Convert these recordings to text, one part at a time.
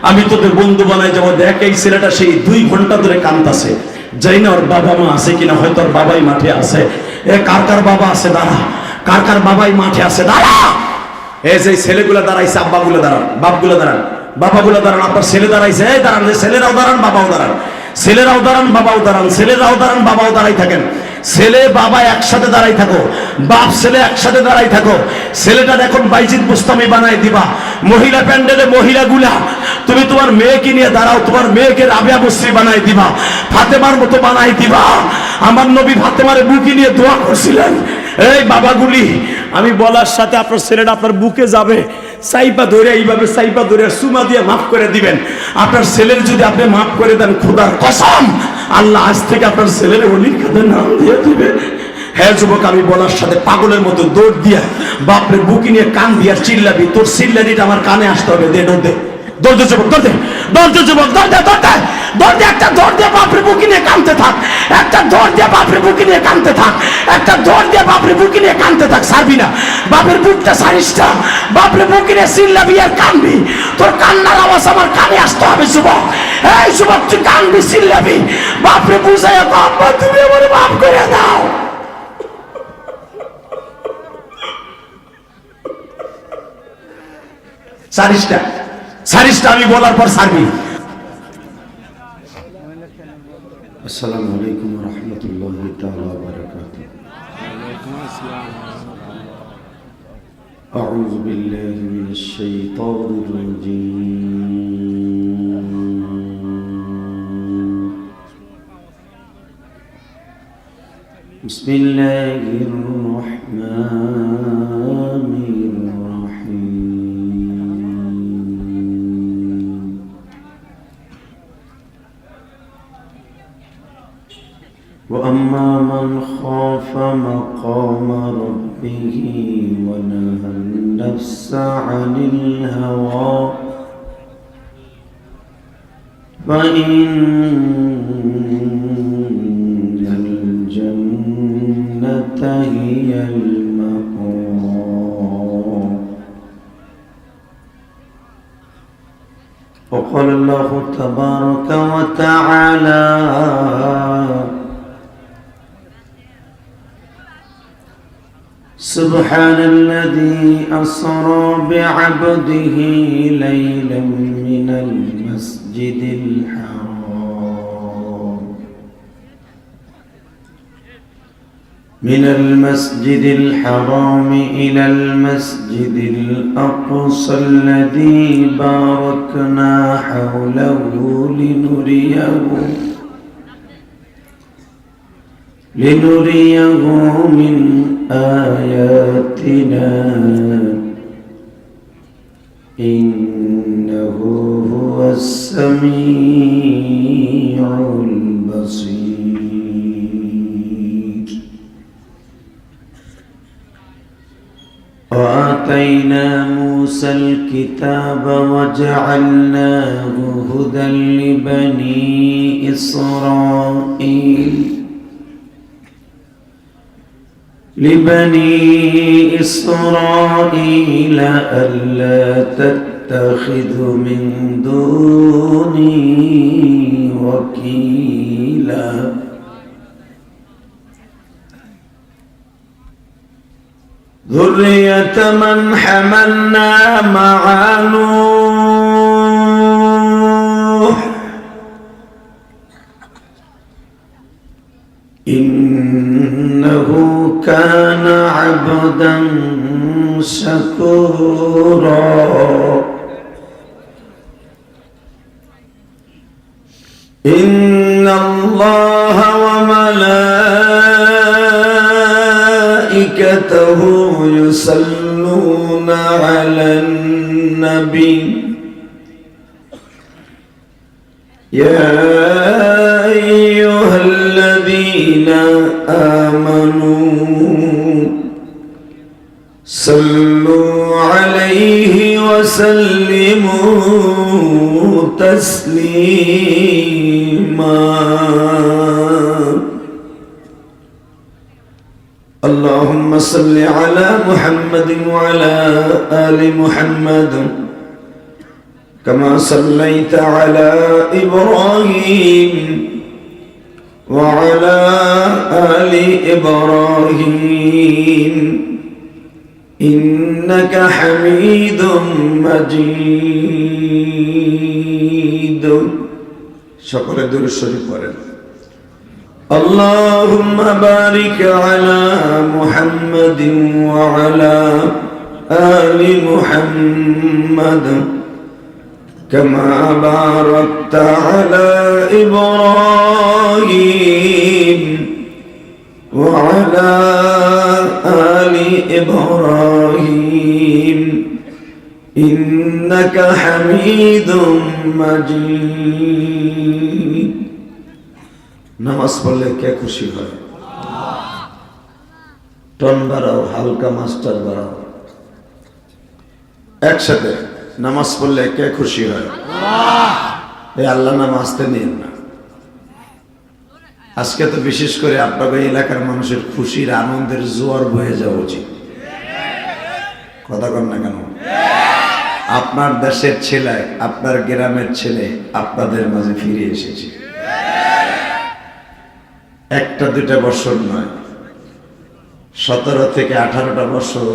আমি তোদের বন্ধু বানাই যাবো, দেখ এই ছেলেটা সেই 2 ঘন্টা ধরে কাঁদতাছে, যাই না ওর বাবা মা আছে কিনা, হয়তো ওর বাবাই মাঠে আছে। এ কার কার বাবা আছে দাঁড়া, কার কার বাবাই মাঠে আছে দাঁড়া। এই যে ছেলেগুলো দাঁড়াইছে, আব্বাগুলো দাঁড়ান, বাপগুলো দাঁড়ান, বাবাগুলো দাঁড়ান, আপনার ছেলে দাঁড়াইছে, এই দাঁড়ান, ছেলেরাও দাঁড়ান, বাবাও দাঁড়ান, ছেলেরাও দাঁড়ান, বাবাও দাঁড়ান, ছেলেরাও দাঁড়ান, বাবাও দাঁড়াই থাকেন। ছেলে বাবা একসাথে দাঁড়াই থাকো, বাপ ছেলে একসাথে দাঁড়াই থাকো। ছেলেটা দেখুন বাইজিদ বুস্তামি বানাই দিবা। মহিলা প্যান্ডেলে মহিলাগুলা তুমি তোমার মেয়েকে নিয়ে দাঁড়াও, তোমার মেয়েকে রাবিয়া মুসরি বানাই দিবা, ফাতেমার মতো বানাই দিবা। আমার নবী ফাতেমার বুকে নিয়ে দোয়া করছিলেন। এই বাবাগুলি, আমি বলার সাথে আপনার ছেলেটা আপনার বুকে যাবে, সাইপা ধরে এইভাবে সাইপা ধরে সুমা দিয়ে মাফ করে দিবেন। আপনার ছেলের যদি আপনি মাফ করে দেন, খোদার কসম আল্লাহ আজ থেকে আপনার ছেলের অলির কাদের নাম দিয়ে দিবে। হ্যাঁ যুবক, আমি বলার সাথে পাগলের মতো দৌড় দিয়া বাপরে বুকি নিয়ে কান দিয়া চিল্লাবি, তোর চিল্লানিটা আমার কানে আসতে হবে। দে দৌড় দে, দৌড় দে যুবক, দৌড় দে, দৌড় দে যুবক, দৌড় দে, দৌড় দে, দৌড় দে, একটা দৌড় দিয়ে বাপরে বুকি নিয়ে কানতে থাক, একটা দৌড় দিয়ে বাপরে বুকি নিয়ে কানতে থাক, একটা দৌড় দিয়ে বাপরে বুকি নিয়ে কানতে থাক। সারবি না, বাপের বুকটা সারিসটা, বাপরে বুকি নিয়ে চিল্লাবি আর কানবি, তোর কান্নার আওয়াজ আমার কানে আসতে হবে যুবক। এই যুবক, তুই কানবি, চিল্লাবি, বাপরে বুঝাইয়া বাবা তুমি আমার মাফ করে দাও। সারিসটা, সারিসটা আমি বলার পর সারবি। আসসালামু আলাইকুম ওয়া রাহমাতুল্লাহি তাআলা ওয়া বারাকাতুহু। আউযু বিল্লাহি মিনাশ শাইতানির রাজীম। বিসমিল্লাহির রাহমানির রাহিম। وأما من خاف مقام ربه ونهى النفس عن الهوى فإن الجنة هي المأوى. وقال الله تبارك وتعالى سبحان الذي أسرى بعبده ليلا من المسجد الحرام إلى المسجد الأقصى الذي باركنا حوله لنريه من آياتنا إنه هو السميع البصير. وآتينا موسى الكتاب وجعلناه هدى لبني إسرائيل ألا تتخذوا من دوني وكيلا. ذرية من حملنا مع نوح إنه كان عبدا شكورا. إن الله وملائكته يصلون على النبي يا أيها الذين آمنوا صلوا عليه وسلموا تسليما. اللهم صل على محمد وعلى آل محمد كما صليت على إبراهيم وعلى آل إبراهيم إنك حميد مجيد সকলে দুরূদ শরীফ পড়েন اللهم بارك على محمد وعلى آل محمد كما باركت على إبراهيم وعلى آل إبراهيم إنك حميد مجيد নামাজ পড়লে কে খুশি হয়? টন বাড়াও, হালকা মাস্টার বাড়াও, একসাথে নামাজ পড়লে কে খুশি হয়? এই আল্লাহ নাম আসতে নিন না। আজকে তো বিশেষ করে আপনাদের এলাকার মানুষের খুশির আনন্দের জোয়ার বয়ে যাওয়া উচিত। কথা কন না কেন? আপনার দেশের ছেলে, আপনার গ্রামের ছেলে আপনাদের মাঝে ফিরে এসেছে। একটা দুটা বছর নয়, 17 থেকে 18টা বছর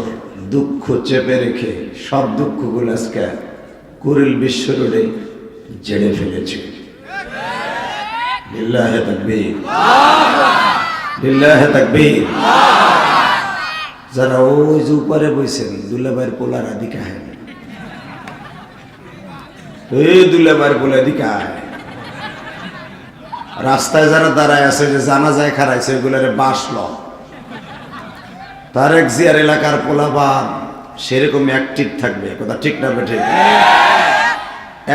দুঃখ চেপে রেখে সব দুঃখগুলো আজকে কুরিল বিশ্ব রোডে জেড়ে ফেলেছে। লিল্লাহি তাকবীর, লিল্লাহি তাকবীর। যারা ওই যে উপরে বইছেন দুলাভাইয়ের পোলার আদিকা হয়, এই দুলাভাইয়ের পোলা আদিকা হয়। রাস্তায় যারা দাঁড়ায় আছে, যে জানাজায় খারাইছে, ওইগুলারে বাসল। তারেক জিয়ার এলাকার পোলাপান সেরকম অ্যাক্টিভ থাকবে। কথা ঠিক না বেঠে?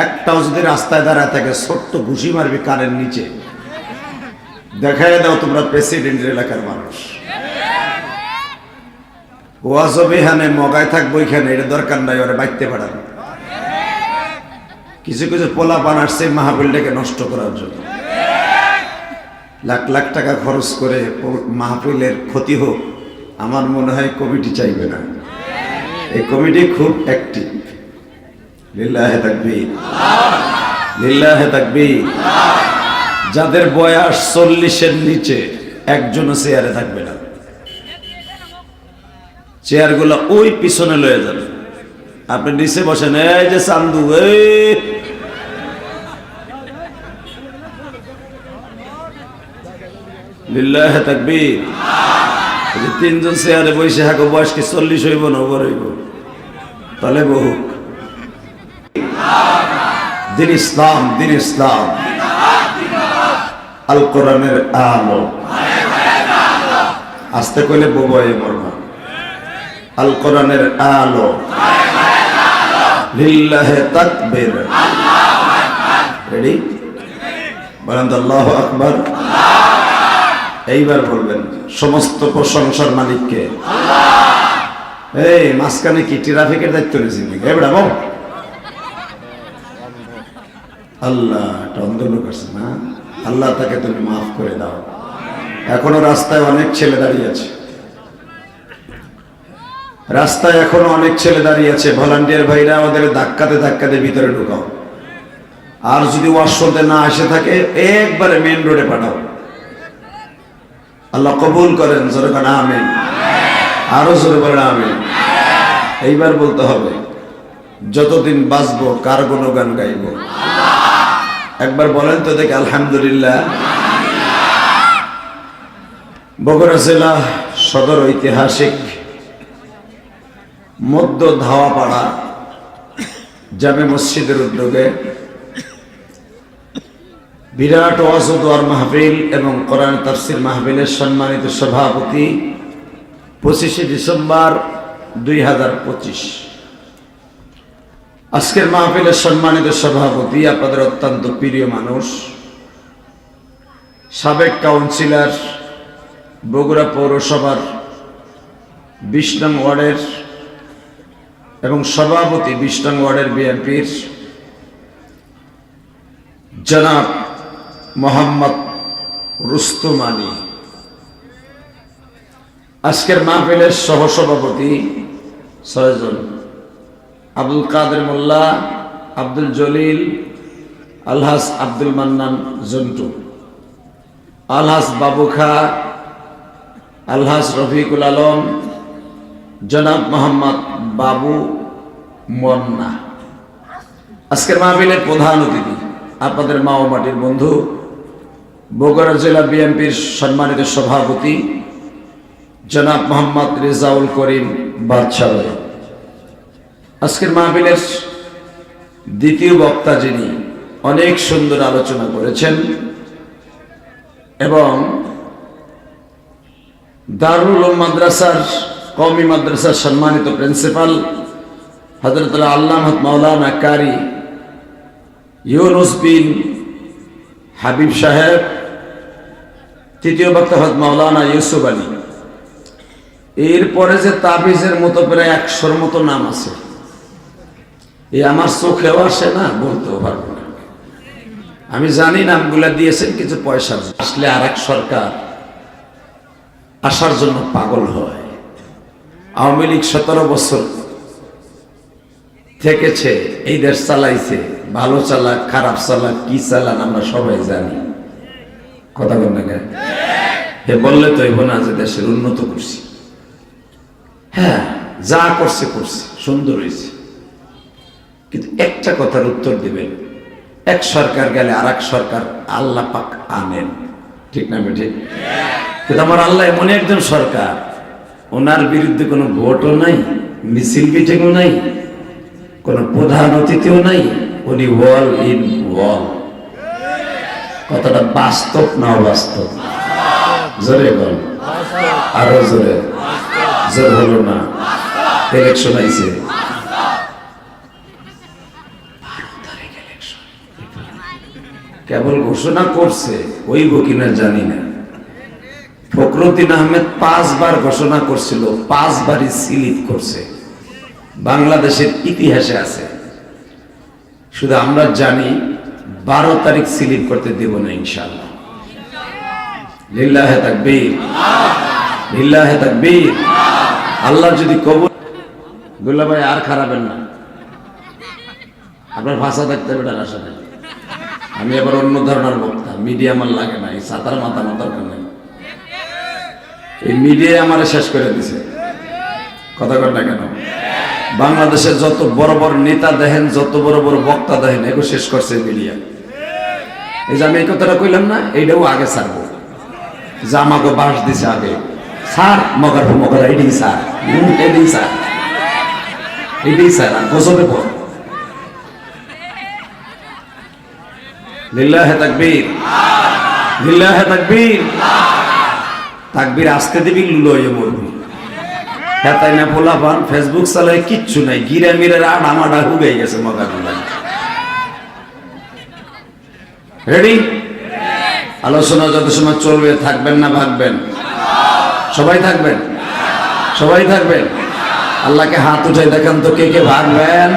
একটাও যদি রাস্তায় দাঁড়ায় থাকে, ছোট্ট ঘুষি মারবি কানের নিচে। দেখাই দাও তোমরা প্রেসিডেন্টের এলাকার মানুষ। ওয়াজবিহানে মগায় থাকবো এখানে, এটা দরকার নাই, ওরা বাইতে পাঠান। কিছু কিছু পোলাপান আসছে মাহফিলটাকে নষ্ট করার জন্য। লাখ লাখ টাকা খরচ করে মাহফিলের ক্ষতি হোক, আমার মনে হয় কমিটি চাইবে না। এই কমিটি খুব অ্যাক্টিভ। লিল্লাহি তাকবীর, লিল্লাহি তাকবীর। যাদের বয়স 40-এর নিচে একজনও চেয়ারে থাকবে না। চেয়ারগুলো ওই পিছনে লয়ে যাবে, আপনি নিচে বসেন। এই যে চান্দু, এই লিল্লাহি তাকবীর। তিনজন চেয়ারে বসে হাঁকো, বয়স কি 40 হইব না ওভার হইব? তাহলে বহু দিন ইসলাম, দিন ইসলাম, আল কোরআনের আলো। আস্তে কইলে ববাই মরবা। আল কোরআনের আলো, লিল্লাহি তাকবীর। রেডি? বলেন তো আল্লাহু আকবার। এইবার বলবেন সমস্ত প্রশংসার মালিককে। এই মাঝখানে কি ট্রাফিকের দায়িত্ব নিয়েছি নাকি? এবার বল আল্লাহ টন্দন করছে না। আল্লাহ তাকে তুমি মাফ করে দাও। এখনো রাস্তায় অনেক ছেলে দাঁড়িয়ে আছে, রাস্তায় এখনো অনেক ছেলে দাঁড়িয়ে আছে। ভলান্টিয়ার ভাইরা আমাদের ধাক্কাতে ধাক্কাতে ভিতরে ঢুকাও। আর যদি ওয়াশ শুনতে না এসে থাকে, একবারে মেন রোডে পাঠাও। আল্লাহ কবুল করেন। জোরে বলেন আমিন। আরো জোরে বলেন আমিন। এইবার বলতে হবে, যতদিন বাঁচবো কার গুণগান গাইব? একবার বলেন তো দেখি আলহামদুলিল্লাহ। বগুড়া জেলা সদর ঐতিহাসিক মধ্য ধাওয়াপাড়া জামে মসজিদের উদ্যোগে বিরাট ওয়াজ ও দোয়ার মাহফিল এবং কোরআন তাফসীর মাহফিলের সম্মানিত সভাপতি 25শে ডিসেম্বর 2025। আজকের মাহফিলের সম্মানিত সভাপতি আপনাদের অত্যন্ত প্রিয় মানুষ, সাবেক কাউন্সিলর, বগুড়া পৌরসভার 20 নং ওয়ার্ডের এবং সভাপতি 20 নং ওয়ার্ডের বিএনপির জনাব মোহাম্মদ রুস্তম আলী। আজকের মাহফিলের সহসভাপতি 6 জন, আব্দুল কাদের মোল্লা, আব্দুল জলিল, আলহাজ আব্দুল মান্নান জন্টু, আলহাজ বাবু খা, আলহাজ রফিকুল আলম, জনাব মোহাম্মদ বাবু মন্না। আজকের মাহফিলের প্রধান অতিথি আপনাদের মা ও মাটির বন্ধু, বগুড়া জেলা বিএনপির সম্মানিত সভাপতি জনাব মোহাম্মদ রেজাউল করিম বাদশাহ। আজকের মাহফিলের দ্বিতীয় বক্তা, যিনি অনেক সুন্দর আলোচনা করেছেন এবং দারুল উলুম মাদ্রাসার, কওমি মাদ্রাসার সম্মানিত প্রিন্সিপাল হযরত আল্লামা মাওলানা কারি ইউনুস বিন হাবিব সাহেব, তৃতীয় বক্তা হযরত মাওলানা ইউসুফ আলী। এরপরে যে তাবিজের মতো প্রায় 100-র মতো নাম আছে, এই আমার চোখেও আসে না, বলতেও পারবো না। আমি জানি নামগুলা দিয়েছেন কিছু পয়সা, আসলে আর এক সরকার আসার জন্য পাগল হয়। আওয়ামী লীগ 17 বছর থেকেছে, এই দেশ চালাইছে, ভালো চালাক খারাপ চালাক কি চালান আমরা সবাই জানি। কথা বল না কেন? হে বললে তো হইব না যে দেশের উন্নত করছি। হ্যাঁ, যা করছে করছে, সুন্দর হয়েছে, কিন্তু একটা কথার উত্তর দিবেন, এক সরকার গেলে আর এক সরকার আল্লাহ পাক আনেন, ঠিক না বেঠিক? কিন্তু আমার আল্লাহ এমন একজন সরকার, ওনার বিরুদ্ধে কোনো ভোটও নাই, মিছিল মিটিংও নাই, কোনো প্রধান অতিথিও নাই, উনি ওয়াল ইন ওয়াল। কথাটা বাস্তব না অবাস্তব? জোরে বল, আরো জোরে। জোর হলো না, ইলেকশন আইছে, কেবল ঘোষণা করছে, হইব কিনা জানি না। ফখরুদ্দিন আহমেদ 5 বার ঘোষণা করছিল, 5 বারই সিলিপ করছে, বাংলাদেশের ইতিহাসে আছে। শুধু আমরা জানি 12 তারিখ সিলিপ করতে দেব না ইনশাআল্লাহ। লিল্লাহে তাকবীর, লিল্লাহে তাকবীর। আল্লাহ যদি কবুল। দুল্লা ভাই আর খারাপেন না, আপনার ভাষা দেখতে হবে, এটার আশা নেই। আমি এবার অন্য ধরনের বক্তা, মিডিয়া আমার লাগে না, এই সাতার মাথা দরকার নেই। এই মিডিয়া আমার শেষ করে দিছে। কথা কর না কেন? বাংলাদেশের যত বড় বড় নেতা দেখেন, যত বড় বড় বক্তা দেখেন, এগুলো শেষ করছে মিডিয়া। এই যে আমি এই কথাটা কইলাম না, এইটাও আগে ছাড়বো, যে আমাকে বাস দিছে আগে স্যার, মগার মগার এডিং স্যার, এডিং স্যার, এডিং স্যার, আর গোসবে পর। লিল্লাহে তাকবীর, লিল্লাহে তাকবীর। তাকবীর আসতে দিবি, লইয়ে মরবি। হ্যাঁ তাই না? পোলাপান ফেসবুক চালায়, কিচ্ছু নাই, গিরা মিরের আডামাডা হুগে গেছে মগাগুলা। রেডি? আলোচনা যত সময় চলবে, থাকবেন না ভাগবেন? সবাই থাকবেন, সবাই থাকবেন। আল্লাহকে হাত উঠে দেখান তো, কে কে ভাগবেন?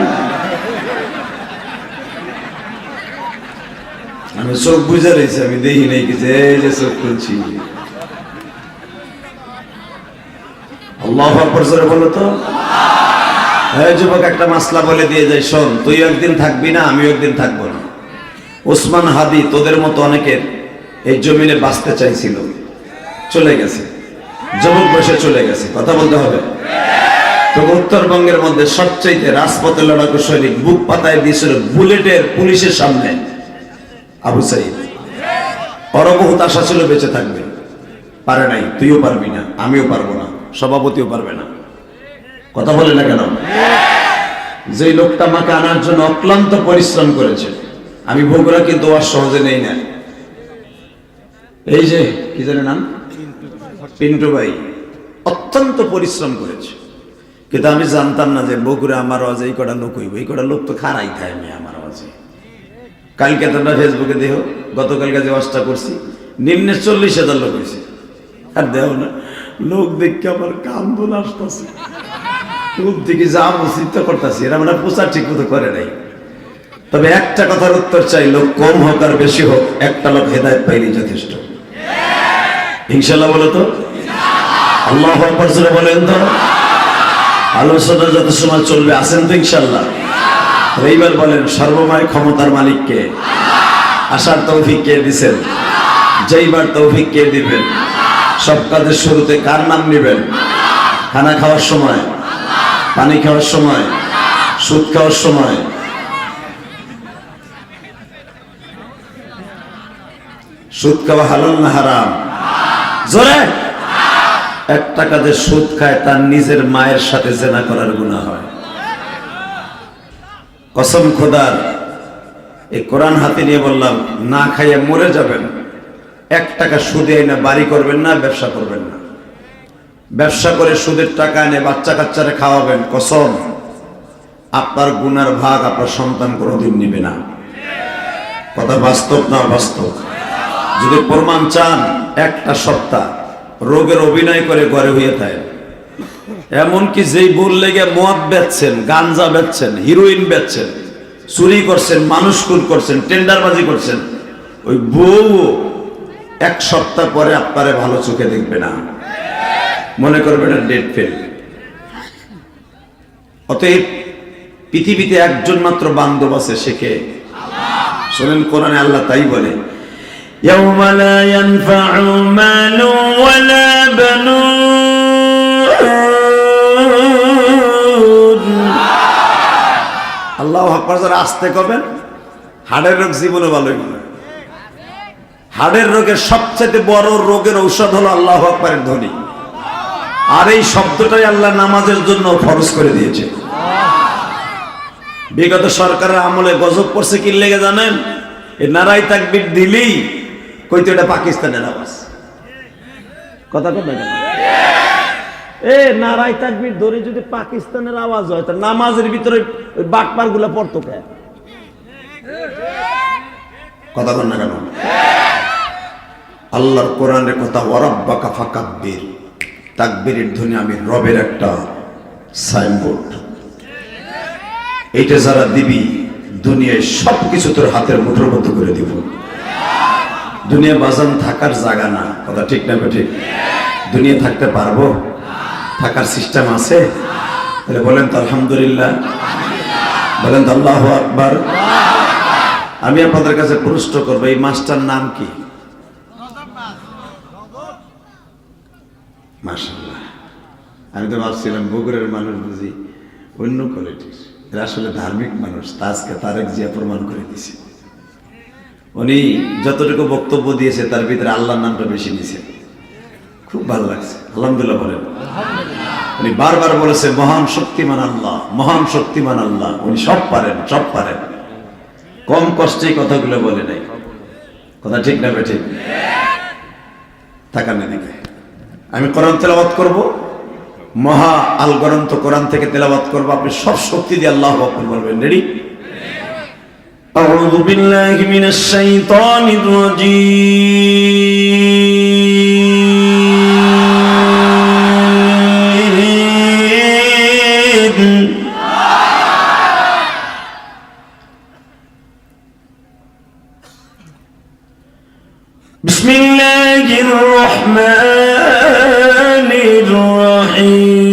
আমি চোখ বুঝে রয়েছি, আমি দেখি নাই কিছু, এই যে চোখ খুলছি। আল্লাহু আকবার, জোরে বলো তো। এই যুবক, একটা মাসলা বলে দিয়ে যাই, শোন, তুই একদিন থাকবি না, আমিও একদিন থাকবো না। ওসমান হাদি তোদের মতো অনেকের এই জমিনে বাঁচতে চাইছিল, চলে গেছে, যুবক বয়সে চলে গেছে। কথা বলতে হবে তো। উত্তরবঙ্গের মধ্যে সবচেয়ে রাজপথে লড়াকু সৈনিক, বুক পাতায় দিয়েছিল বুলেটের, পুলিশের সামনে, আবু সাইদ। ওর বহুত আশা ছিল বেঁচে থাকবে, পারে নাই। তুইও পারবি না, আমিও পারবো না, সভাপতিও পারবে না। কথা বলে না কেন? যে লোকটা আমাকে আনার জন্য অক্লান্ত পরিশ্রম করেছে, আমি বগুড়া কিন্তু আর সহজে নেই না। এই যে কি জানে নাম, পিন্টু ভাই, অত্যন্ত পরিশ্রম করেছে। কিন্তু আমি জানতাম না যে বগুড়া আমার আওয়াজে এই কটা লোক হইব, এই কটা লোক তো খারাই থাকে আমি আমার আওয়াজে। কালকে তোমরা ফেসবুকে দেখো, গতকালকে যে ওয়াজটা করছি, নিম্নে 40,000 লোক হয়েছে। আর দেও না, লোক দেখে আমার কান্দন আসতেছে, লোক দেখে যা উচিত করতেছি, এরা মানে প্রচার ঠিক মতো করে নাই। তবে একটা কথার উত্তর চাই, লোক কম হোক আর বেশি হোক, একটা লোক হেদায়েত পাইলেই যথেষ্ট। ইনশাআল্লাহ বলো তো, আল্লাহু আকবার জোরে বলেন তো। আলোচনা যত সময় চলবে, আছেন তো ইনশাআল্লাহ? এইবার বলেন সর্বময় ক্ষমতার মালিককে? আসার তৌফিক কে দিবেন? যেইবার তৌফিক কে দিবেন? সব কাজের শুরুতে কার নাম নেবেন? খানা খাওয়ার সময়, পানি খাওয়ার সময়, সুদ খাওয়ার সময়? সুদ খাওয়া হালাল না হারাম? জোরে! একটা কাজে সুদ খায় তার নিজের মায়ের সাথে জেনা করার গুনাহ হয়। কসম খোদার, এই কোরআন হাতে নিয়ে বললাম, না খাইয়ে মরে যাবেন, 1 টাকা সুদে এনে বাড়ি করবেন না, ব্যবসা করবেন না। ব্যবসা করে সুদের টাকা এনে বাচ্চা কাচ্চারে খাওয়াবেন, কসম আপনার গুনার ভাগ আপনার সন্তান কোনোদিন নিবে না। কথা বাস্তব না বাস্তব? যদি প্রমাণ চান, একটা সপ্তাহ রোগের অভিনয় করে ঘরে হয়ে থাকে। এমনকি যেই বল লেগে মদ বেচছেন, গাঞ্জা বেচছেন, হিরোইন বেচছেন, চুরি করছেন, মানুষ খুন করছেন, টেন্ডারবাজি করছেন, ওই বউ 1 সপ্তাহ পরে আপনারে ভালো চোখে দেখবে না, মনে করবে না ডেট ফেল। অতএব পৃথিবীতে একজন মাত্র বান্ধব আছে, সে কে? শোনেন, কোরআনে আল্লাহ তাই বলে, يوم لا ينفع مال ولا بنون। আল্লাহু আকবার। যারা আসতে করবেন, হাড়ের রোগ জীবনে ভালোই মনে। হাড়ের রোগের সবচেয়ে বড় রোগের ঔষধ হলো আল্লাহু আকবারের ধ্বনি। আর এই শব্দটাই আল্লাহ নামাজের জন্য ফরজ করে দিয়েছে। বিগত সরকারের আমলে গজব পড়ছে কি লেগে জানেন? এই নারাই তাকবীর দিলেই কইতো এটা পাকিস্তানের আওয়াজ। কথা কথা কেন? নারাই তাকবীর ধরে যদি পাকিস্তানের আওয়াজ হয়, তা নামাজের ভিতরে ওই বাটপার গুলা পড়তো কে? কথা বল না কেন? আল্লাহর কোরআনের কথা, ওয়ারাব্বাকা ফাকাব্বির। তাকবীরের ধ্বনি আমি রবের একটা সাইনবোর্ড। এইটা যারা দিবি, দুনিয়ায় সবকিছু তোর হাতের মুঠোর মতো করে দিব। দুনিয়া বাজান থাকার জায়গা না। কথা ঠিক না ঠিক? দুনিয়া থাকতে পারবো? থাকার সিস্টেম আছে? তাহলে বলেন তো আলহামদুলিল্লাহ, বলেন তো আল্লাহু আকবার। আমি আপনাদের কাছে প্রশ্ন করবো, এই মাছটার নাম কি? মাশাআল্লাহ। আমি তো ভাবছিলাম বগুড়ার মানুষ বুঝি অন্য কোয়ালিটির, এরা আসলে ধার্মিক মানুষ। তা আজকে তারেক জিয়া প্রমাণ করে দিয়েছে। উনি যতটুকু বক্তব্য দিয়েছে তার ভিতরে আল্লাহর নামটা বেশি নিয়েছে। খুব ভালো লাগছে, আলহামদুলিল্লাহ বলেন। উনি বারবার বলেছে মহান শক্তিমান আল্লাহ, মহান শক্তিমান আল্লাহ। উনি সব পারেন, সব পারেন। কম কষ্টে কথাগুলো বলে নাই। কথা ঠিক না ঠিক? থাকার দিকে আমি কোরআন তেলাওয়াত করব, মহা আল গ্রন্থ কোরআন থেকে তেলাওয়াত করব। আপনি সব শক্তি দিয়ে আল্লাহু আকবার বলবেন। রেডি? أعوذ بالله من الشيطان الرجيم. بسم الله الرحمن الرحيم.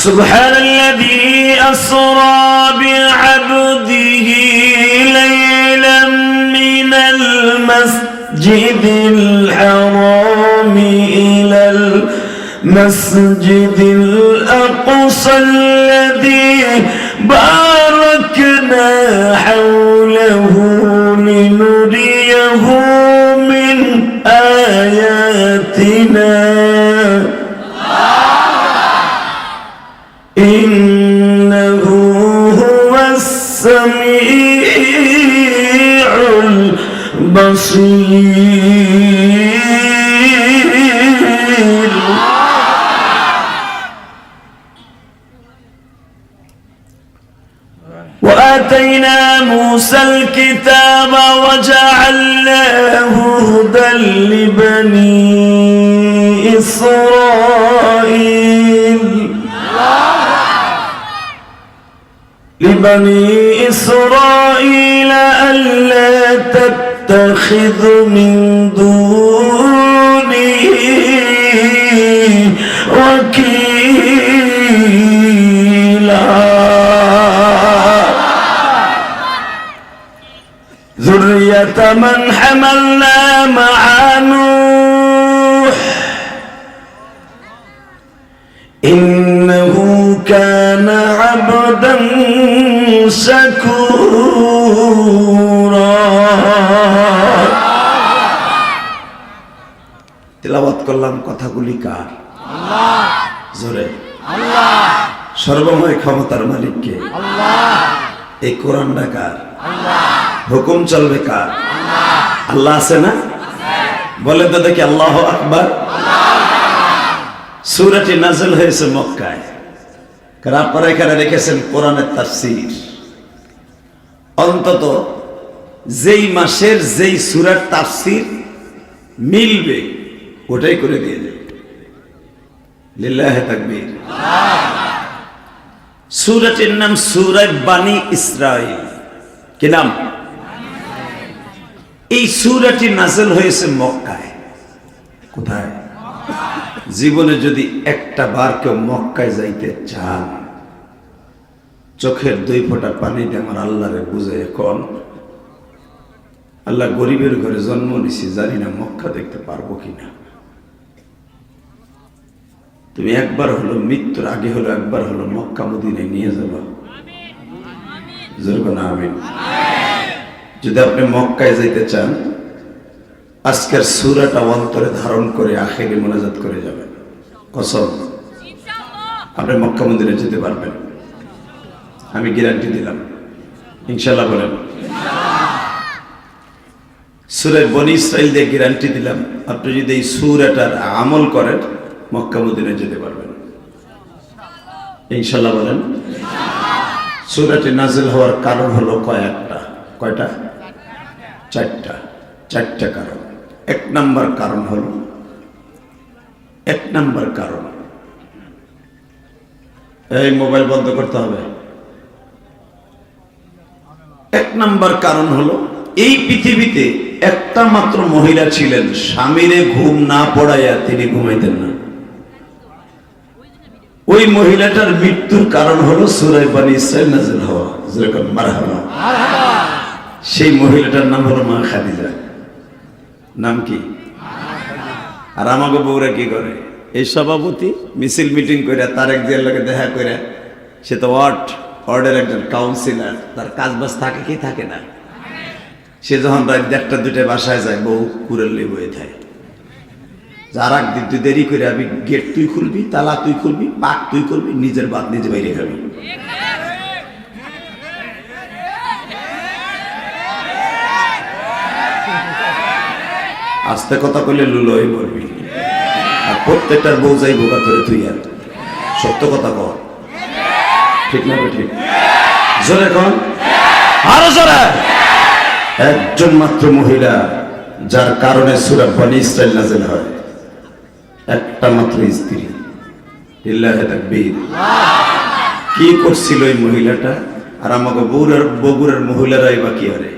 سبحان الذي أسرى بعبده ليلا من المسجد الحرام إلى المسجد الأقصى الذي باركنا حوله لنريه من آياتنا إنه هو السميع البصير. وآتينا موسى الكتاب وجعلناه هدى لبني إسرائيل ألا تتخذوا نتخذ من دونه وكيلا ذرية من حملنا مع نوح إنه كان عبدا شكورا তিলাওয়াত করলাম কথাগুলি কার? আল্লাহ। জোরে আল্লাহ। সর্বময় ক্ষমতার মালিক কে? আল্লাহ। এই কোরআনটা কার? আল্লাহ। হুকুম চলবে কার? আল্লাহ। আল্লাহ আছে না? বলে তো দেখি আল্লাহু আকবার। সূরাটি নাযিল হয়েছে মক্কায়। কারণ আপনারা এখানে রেখেছেন কোরআনের তাফসীর। অন্তত যেই মাসের যেই সূরার তাফসীর মিলবে ওটাই করে দিয়ে দেবে। লিল্লাহি তাকবীর। সূরাটির নাম সূরা বানী ইসরাঈল। কি নাম? এই সূরাটি নাযিল হয়েছে মক্কায়। কোথায়? জীবনে যদি একটা বার কেউ মক্কায় যাইতে চান, চোখের 2 ফোঁটা পানি দিয়ে আমার আল্লাহরে বুঝে এখন আল্লাহ গরিবের ঘরে জন্ম নিছি, জানি না মক্কা দেখতে পারবো কিনা। তুমি একবার হলো মৃত্যুর আগে হলো একবার হলো মক্কা মদিনায় নিয়ে যাবো। জোরে না আমিন। যদি আপনি মক্কায় যাইতে চান, আজকের সূরাটা অন্তরে ধারণ করে আখিরে মোনাজাত করে যাবেন। কসম, আপনি মক্কা মদিনায় যেতে পারবেন, আমি গ্যারান্টি দিলাম। ইনশাআল্লাহ বলেন। সূরা বনী ইসরাঈল দিয়ে গ্যারান্টি দিলাম, আপনি যদি এই সূরাটার আমল করেন মক্কা মদিনায় যেতে পারবেন। ইনশাআল্লাহ বলেন। সূরাটি নাযিল হওয়ার কারণ হলো কয়েকটা। কয়টা? 4টা কারণ। 1 নম্বর কারণ হলো, 1 নম্বর কারণ, এই মোবাইল বন্ধ করতে হবে। 1 নম্বর কারণ হলো এই পৃথিবীতে একটা মাত্র মহিলা ছিলেন, স্বামীরে ঘুম না পড়াইয়া তিনি ঘুমাইতেন না। ওই মহিলাটার মৃত্যুর কারণ হলো সূরা বানী ইসরাঈল নাযিল হওয়া। যেরকম মারহাবা। সেই মহিলাটার নাম হলো মা খাদিজা। নাম কি? আর আমাকে বউরা কি করে? এই সভাপতি মিছিল মিটিং করে তারেক জিয়ার লগে দেখা করে, সে তো ওয়ার্ডের একজন কাউন্সিলর, তার কাজ বাজ থাকে কি থাকে না। সে যখন রাত 1টা-2টায় বাসায় যায়, বউ কুড়েল বয়ে থাকে। যার একদিন তুই দেরি করে আমি গেট তুই খুলবি, তালা তুই খুলবি, পাক তুই করবি, নিজের বাদ নিজে বাইরে খাবি। আস্তে কথা কইলে লুলোই মরবি। আর প্রত্যেকটার বউ যাই বোকা করে তুই আর সত্য কথা কর। ঠিক না? ঠিক। জোরে কর, আরো জোরে। একজন মাত্র মহিলা যার কারণে সূরা বনী ইসরাঈল নাযিল হয়, একটা মাত্র স্ত্রী। লিল্লাহি তাকবীর। কি করছিল এই মহিলাটা? আর আমাকে বগুড়ার মহিলারাই বা কি করে?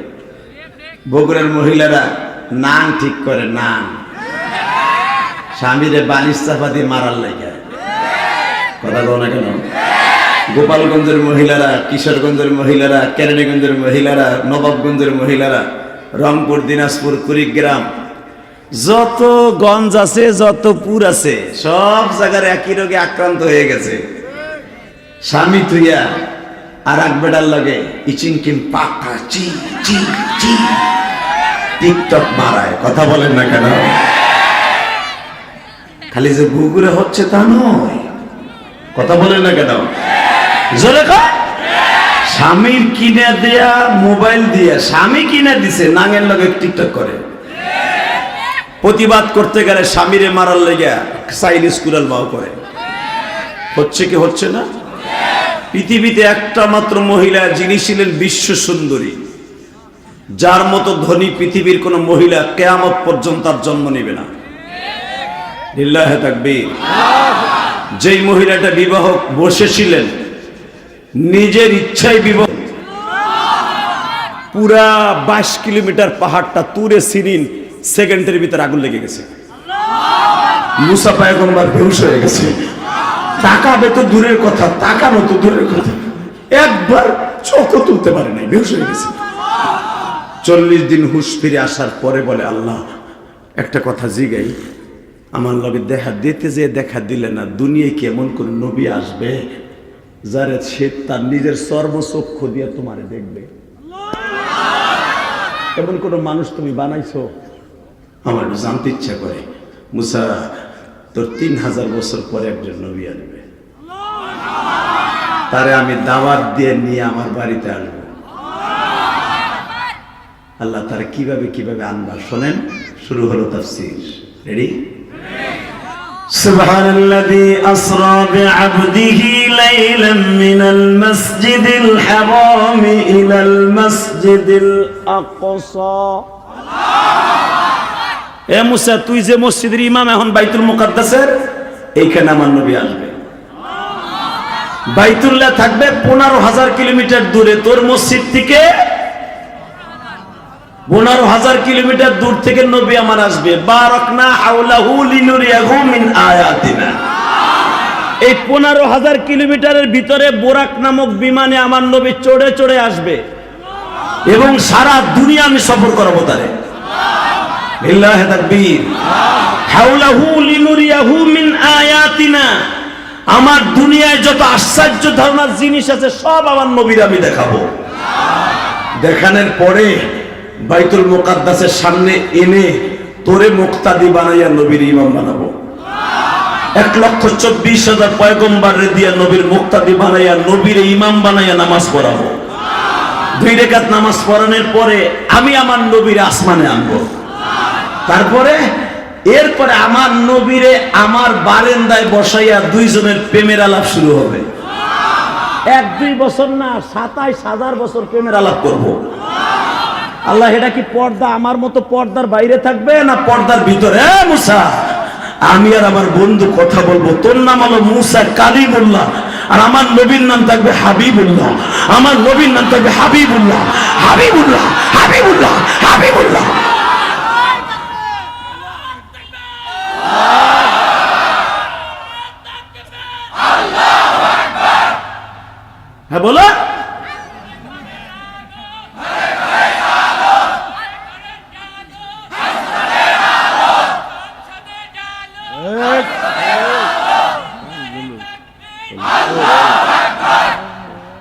বগুড়ার মহিলারা নান ঠিক করে, নান স্বামীরে বালিশ চাপা দিয়ে মারার লাগে। কথা বলো না কেন? গোপালগঞ্জের মহিলারা, কিশোরগঞ্জের মহিলারা, কেরানীগঞ্জের মহিলারা, নবাবগঞ্জের মহিলারা, রংপুর, দিনাজপুর, কুড়িগ্রাম, যত গঞ্জ আছে, যত পুর আছে, সব জায়গার একই রোগে আক্রান্ত হয়ে গেছে। স্বামী তুইয়া আর এক বেটার লাগে ইচিং কিম পাকা চি চি চি টিকটক মারায়। কথা বলেন না কেন? খালি যে গুগুরে হচ্ছে তা নয়। কথা বলেন না কেন? জোরে কর। স্বামীর কিনে দেয়া মোবাইল দিয়া, স্বামী কিনে দিছে, নাঙের লগে টিকটক করে। প্রতিবাদ করতে গেলে স্বামীরে মারার লেগে চাইনিজ কুড়াল বাও করে। হচ্ছে কি হচ্ছে না? পৃথিবীতে একটা মাত্র মহিলা যিনি ছিলেন বিশ্ব সুন্দরী, যার মতো ধনী পৃথিবীর কোন মহিলা কিয়ামত পর্যন্ত তার জন্ম নেবে না। লিল্লাহি তাকবীর। যেই মহিলাটা বিবাহ বসেছিলেন, নিজের ইচ্ছায় বিবাহ, পুরা 22 কিলোমিটার পাহাড়টা তুরে সিরিন সেকেন্ডের ভিতরে আগুন লেগে গেছে। মুসা পয়গম্বর বেহুশ হয়ে গেছে। তাকাবে তো দূরের কথা, তাকানো তো দূরের কথা, একবার চোখও তুলতে পারে নাই, বেহুশ হয়ে গেছে। 40 দিন হুঁশ ফিরে আসার পরে বলে, আল্লাহ একটা কথা জিগাই, আমার লগে দেখা দিতে যে দেখা দিলে না, দুনিয়ায় কি এমন কোন নবী আসবে যারে সে তার নিজের সর্বচক্ষু দিয়ে তোমারে দেখবে? এমন কোন মানুষ তুমি বানাইছো? আমার জানতে ইচ্ছা করে। মুসা, তোর 3000 বছর পরে একজন নবী আসবে, তারে আমি দাওয়াত দিয়ে নিয়ে আমার বাড়িতে আসবো। আল্লাহ তারা কিভাবে কিভাবে আনবা শোনেন। শুরু হলো তাফসীর। রেডি? সুবহানাল্লাযী আসরা বিআবদিহি লাইলাম মিনাল মাসজিদিল হারাম ইলাল মাসজিদিল আকসা। এ মুসা, তুই যে মসজিদের ইমাম, এখন বাইতুল মুকাদ্দাসের এইখানে আমার নবী আসবে। বাইতুল্লাহ থাকবে 15,000 কিলোমিটার দূরে, তোর মসজিদ থেকে 15,000 কিলোমিটার দূর থেকে নবী আমার আসবে। বারাকনা হাওলাহু লিনুরিয়াহু মিন আয়াতিনা। এই 15,000 কিলোমিটারের ভিতরে বোরাক নামক বিমানে আমার নবী চড়ে চড়ে আসবে এবং সারা দুনিয়া আমি সফর করাবো তারে। লিল্লাহি তাকবীর। হাওলাহু লিনুরিয়াহু মিন আয়াতিনা। আমার দুনিয়ায় যত আশ্চর্য ধরনের জিনিস আছে সব আমার নবীর আমি দেখাবো। দেখানোর পরে বাইতুল মুকাদ্দাসের সামনে এনে তোরে মুক্তাদি বানাইয়া নবীর ইমাম বানাবো। 1,24,000 পয়গম্বরে দিয়া নবীর মুক্তাদি বানাইয়া নবীর ইমাম বানাইয়া নামাজ পড়াবো। 2 রাকাত নামাজ পড়ানোর পরে আমি আমার নবীর আসমানে আনবো। তারপরে এরপরে আমার নবীরে আমার বারান্দায় বসাইয়া দুইজনের প্রেমের আলাপ শুরু হবে। 1-2 বছর না, 27,000 বছর প্রেমের আলাপ করবো। আল্লাহ, এটা কি পর্দা আমার মতো পর্দার বাইরে থাকবে না পর্দার ভিতরে? মুসা, আমি আর আমার বন্ধু কথা বলবো। তোর নাম হলো মুসা কালিমুল্লাহ, আর আমার নবীর নাম থাকবে হাবিবুল্লাহ। আমার নবীর নাম থাকবে হাবিবুল্লাহ, হাবিবুল্লাহ, হাবিবুল্লাহ, হাবিবুল্লাহ। হ্যাঁ বলো।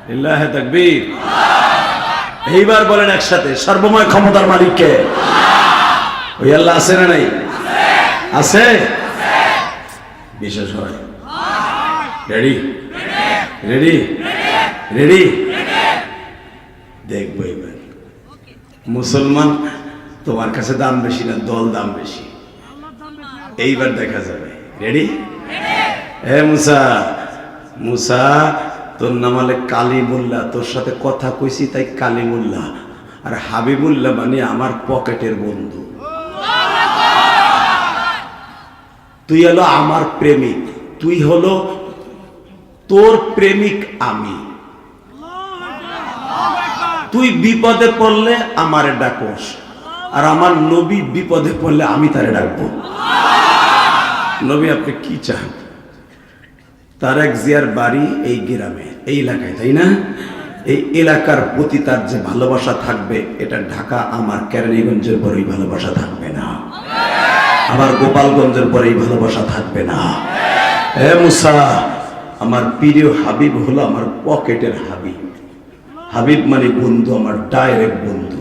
লিল্লাহি তাকবীর। এইবার বলেন একসাথে, সর্বময় ক্ষমতার মালিক কে? ওই আল্লাহ আছে না নাই? আছে। বিশেষ হয়। রেডি? রেডি? রেডি? দেখবো এবার মুসলমান তোমার কাছে দাম বেশি না দল দাম বেশি, এইবার দেখা যাবে। রেডি? হে মুসা, মুসা তোর নাম হলে কালিমুল্লাহ, তোর সাথে কথা কইছি তাই কালিমুল্লাহ। আর হাবিবুল্লাহ মানে আমার পকেটের বন্ধু। তুই হলো আমার প্রেমিক, তুই হলো তোর প্রেমিক আমি। তুই বিপদে পড়লে আমারে ডাকোস, আর আমার নবী বিপদে পড়লে আমি তারে ডাকবো। নবী আপনি কি চান? তারেক জিয়ার বাড়ি এই গ্রামে, এই এলাকায়, তাই না? এই এলাকার প্রতি তার যে ভালোবাসা থাকবে, এটা ঢাকা আমার কেরানীগঞ্জের পরে এই ভালোবাসা থাকবে না, আমার গোপালগঞ্জের পরে এই ভালোবাসা থাকবে না। হে মুসা, আমার প্রিয় হাবিব হলো আমার পকেটের হাবিব। হাবিব মানে বন্ধু, আমার ডাইরেক্ট বন্ধু।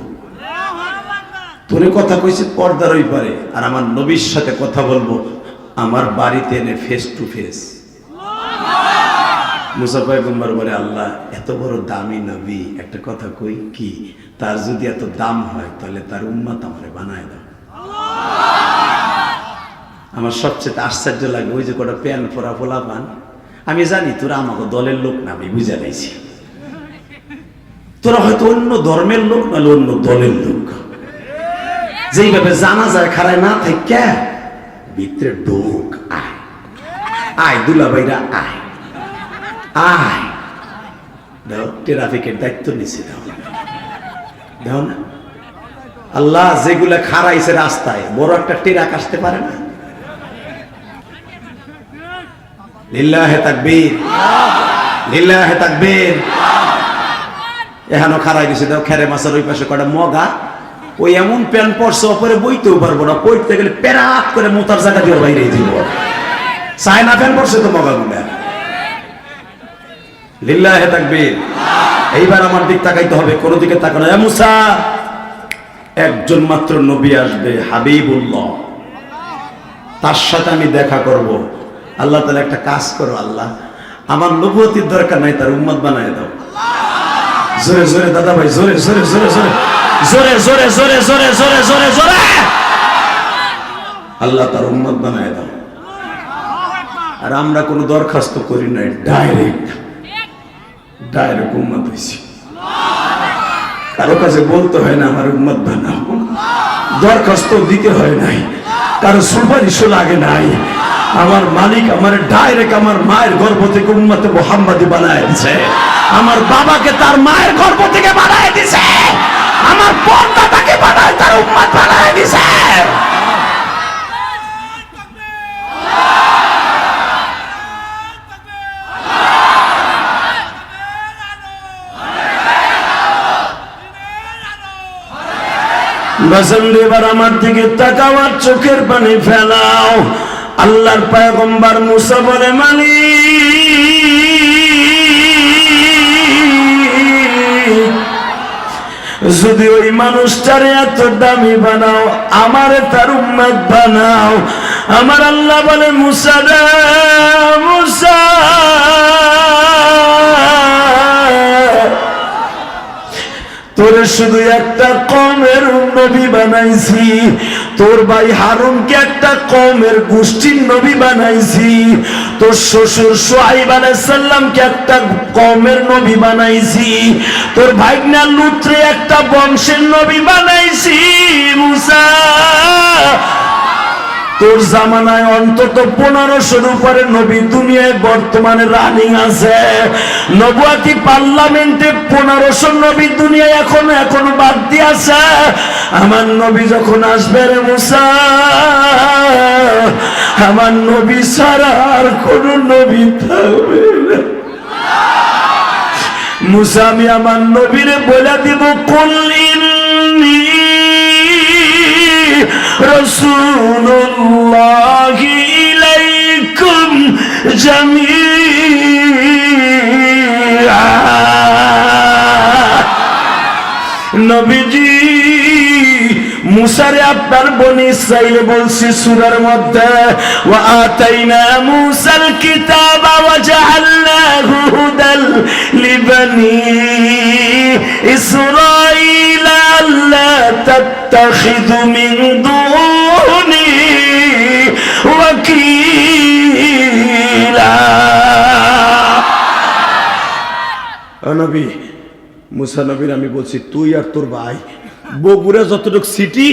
তোরে কথা কইছি পর্দার ওই পারে, আর আমার নবীর সাথে কথা বলবো আমার বাড়িতে এনে ফেস টু ফেস। মুসা পয়গম্বর বলে, আল্লাহ এত বড় দামি নবী, একটা কথা কই কি, তার যদি এত দাম হয় তাহলে তার উম্মত আমারে বানায় দাও। আমার সবচেয়ে আশ্চর্য লাগে ওই যে কটা প্যান পরা পোলা পান, আমি জানি তোরা আমাকে দলের লোক না, আমি বুঝে পাইছি তোরা হয়তো অন্য ধর্মের লোক নাহলে অন্য দলের লোক। যেইভাবে জানা যায় খারায় না থাকে ভিতরে ঢোক, আয় আয় দুলাভাইরা আয় আয়, দাও ট্রাফিকের দায়িত্ব নিছে, দাও দেখো না, আল্লাহ যেগুলা খারাইছে রাস্তায়, বড় একটা ট্রাক আসতে পারে না। লিল্লাহে তাকবীর, লিল্লাহে তাকবীর। এখানে খারাই দিছে, দেখো খেরে মাছের ওই পাশে কটা মগা, ওই এমন প্যান্ট পরছে ওপরে বইতেও পারবো না, পড়তে গেলে প্যারাত করে মোতার জায়গা দিয়ে বাইরে দিব। চায়না প্যান্ট পরছে তো মগা গুলা। লিল্লাহে তাকবীর। এইবার আমার দিক তাকাইতে হবে, কোন দিকে তাকানো। এ মুসা, একজন মাত্র নবী আসবে, হাবিবুল্লাহ, তার সাথে আমি দেখা করব। আল্লাহ তাআলা একটা কাজ করো, আল্লাহ আমার নবুয়তির দরকার নাই, তার উম্মত বানায় দাও। জোরে জোরে দাদা ভাই, জোরে জোরে জোরে জোরে জোরে জোরে জোরে জোরে জোরে জোরে জোরে, আল্লাহ তার উম্মত বানায় দাও। আর আমরা কোনো দরখাস্ত করি নাই, ডাইরেক্ট ডাইরেক্ট উম্মত হইছি। কারো কাছে বলতে হয় না আমার উম্মত বানাও, দরখাস্ত দিতে হয় নাই, কারো সুপারিশও লাগে নাই। আমার মালিক আমার ডাইরেক্ট আমার মায়ের গর্ভ থেকে উম্মতে মুহাম্মাদি বানায় দিয়েছে। আমার বাবাকে তার মায়ের গর্ভ থেকে বানায় দিয়েছে, আমার পরদাদাকে বানায় তার উম্মত বানায় দিয়েছে। বসন্ত এবার আমার দিকে তাকাও আর চোখের পানি ফেলাও। আল্লাহর পয়গম্বর মুসা বলে, মালিক যদি ওই মানুষটারে এত দামি বানাও, আমারে তার উম্মত বানাও। আমার আল্লাহ বলে, মুসা রে মুসা, তোরে শুধু একটা কওমের নবী বানাইছি, তোর ভাই হারুনকে একটা কওমের গোষ্ঠীর নবী বানাইছি, তোর শ্বশুর শুআইব আলাইহিস সালামকে একটা কওমের নবী বানাইছি, তোর ভাইগনা লূতরে একটা বংশের নবী বানাইছি। মুসা, তোর জামানায় অন্তত 1500-র উপরে নবী দুনিয়ায় বর্তমানে রানিং আছে। নবুয়াতি পার্লামেন্টে 1500 নবী দুনিয়ায় এখনো বাকি আছে। আমার নবী যখন আসবে রে মুসা, আমার নবী ছাড়া আর কোন নবী থাকবে না। মুসা, আমি আমার নবীরে বলে দিব, কুল ইন্নী রাসূলুল্লাহি ইলাইকুম জামিআ। নবীজি, মুসারে আপনার বনি ইসরাইল বলছি সূরার মধ্যে, ওয়া আতাইনা মুসাল কিতাবা ওয়া জাআলনাহু হুদাল লিবানি ইসরাইল আল্লা তাত্তাখিযু মিন দুনি ওয়াকিলা। ও নবী মুসা নবীর আমি বলছি, তুই আর তোর ভাই বগুড়া যতটুকু সিটি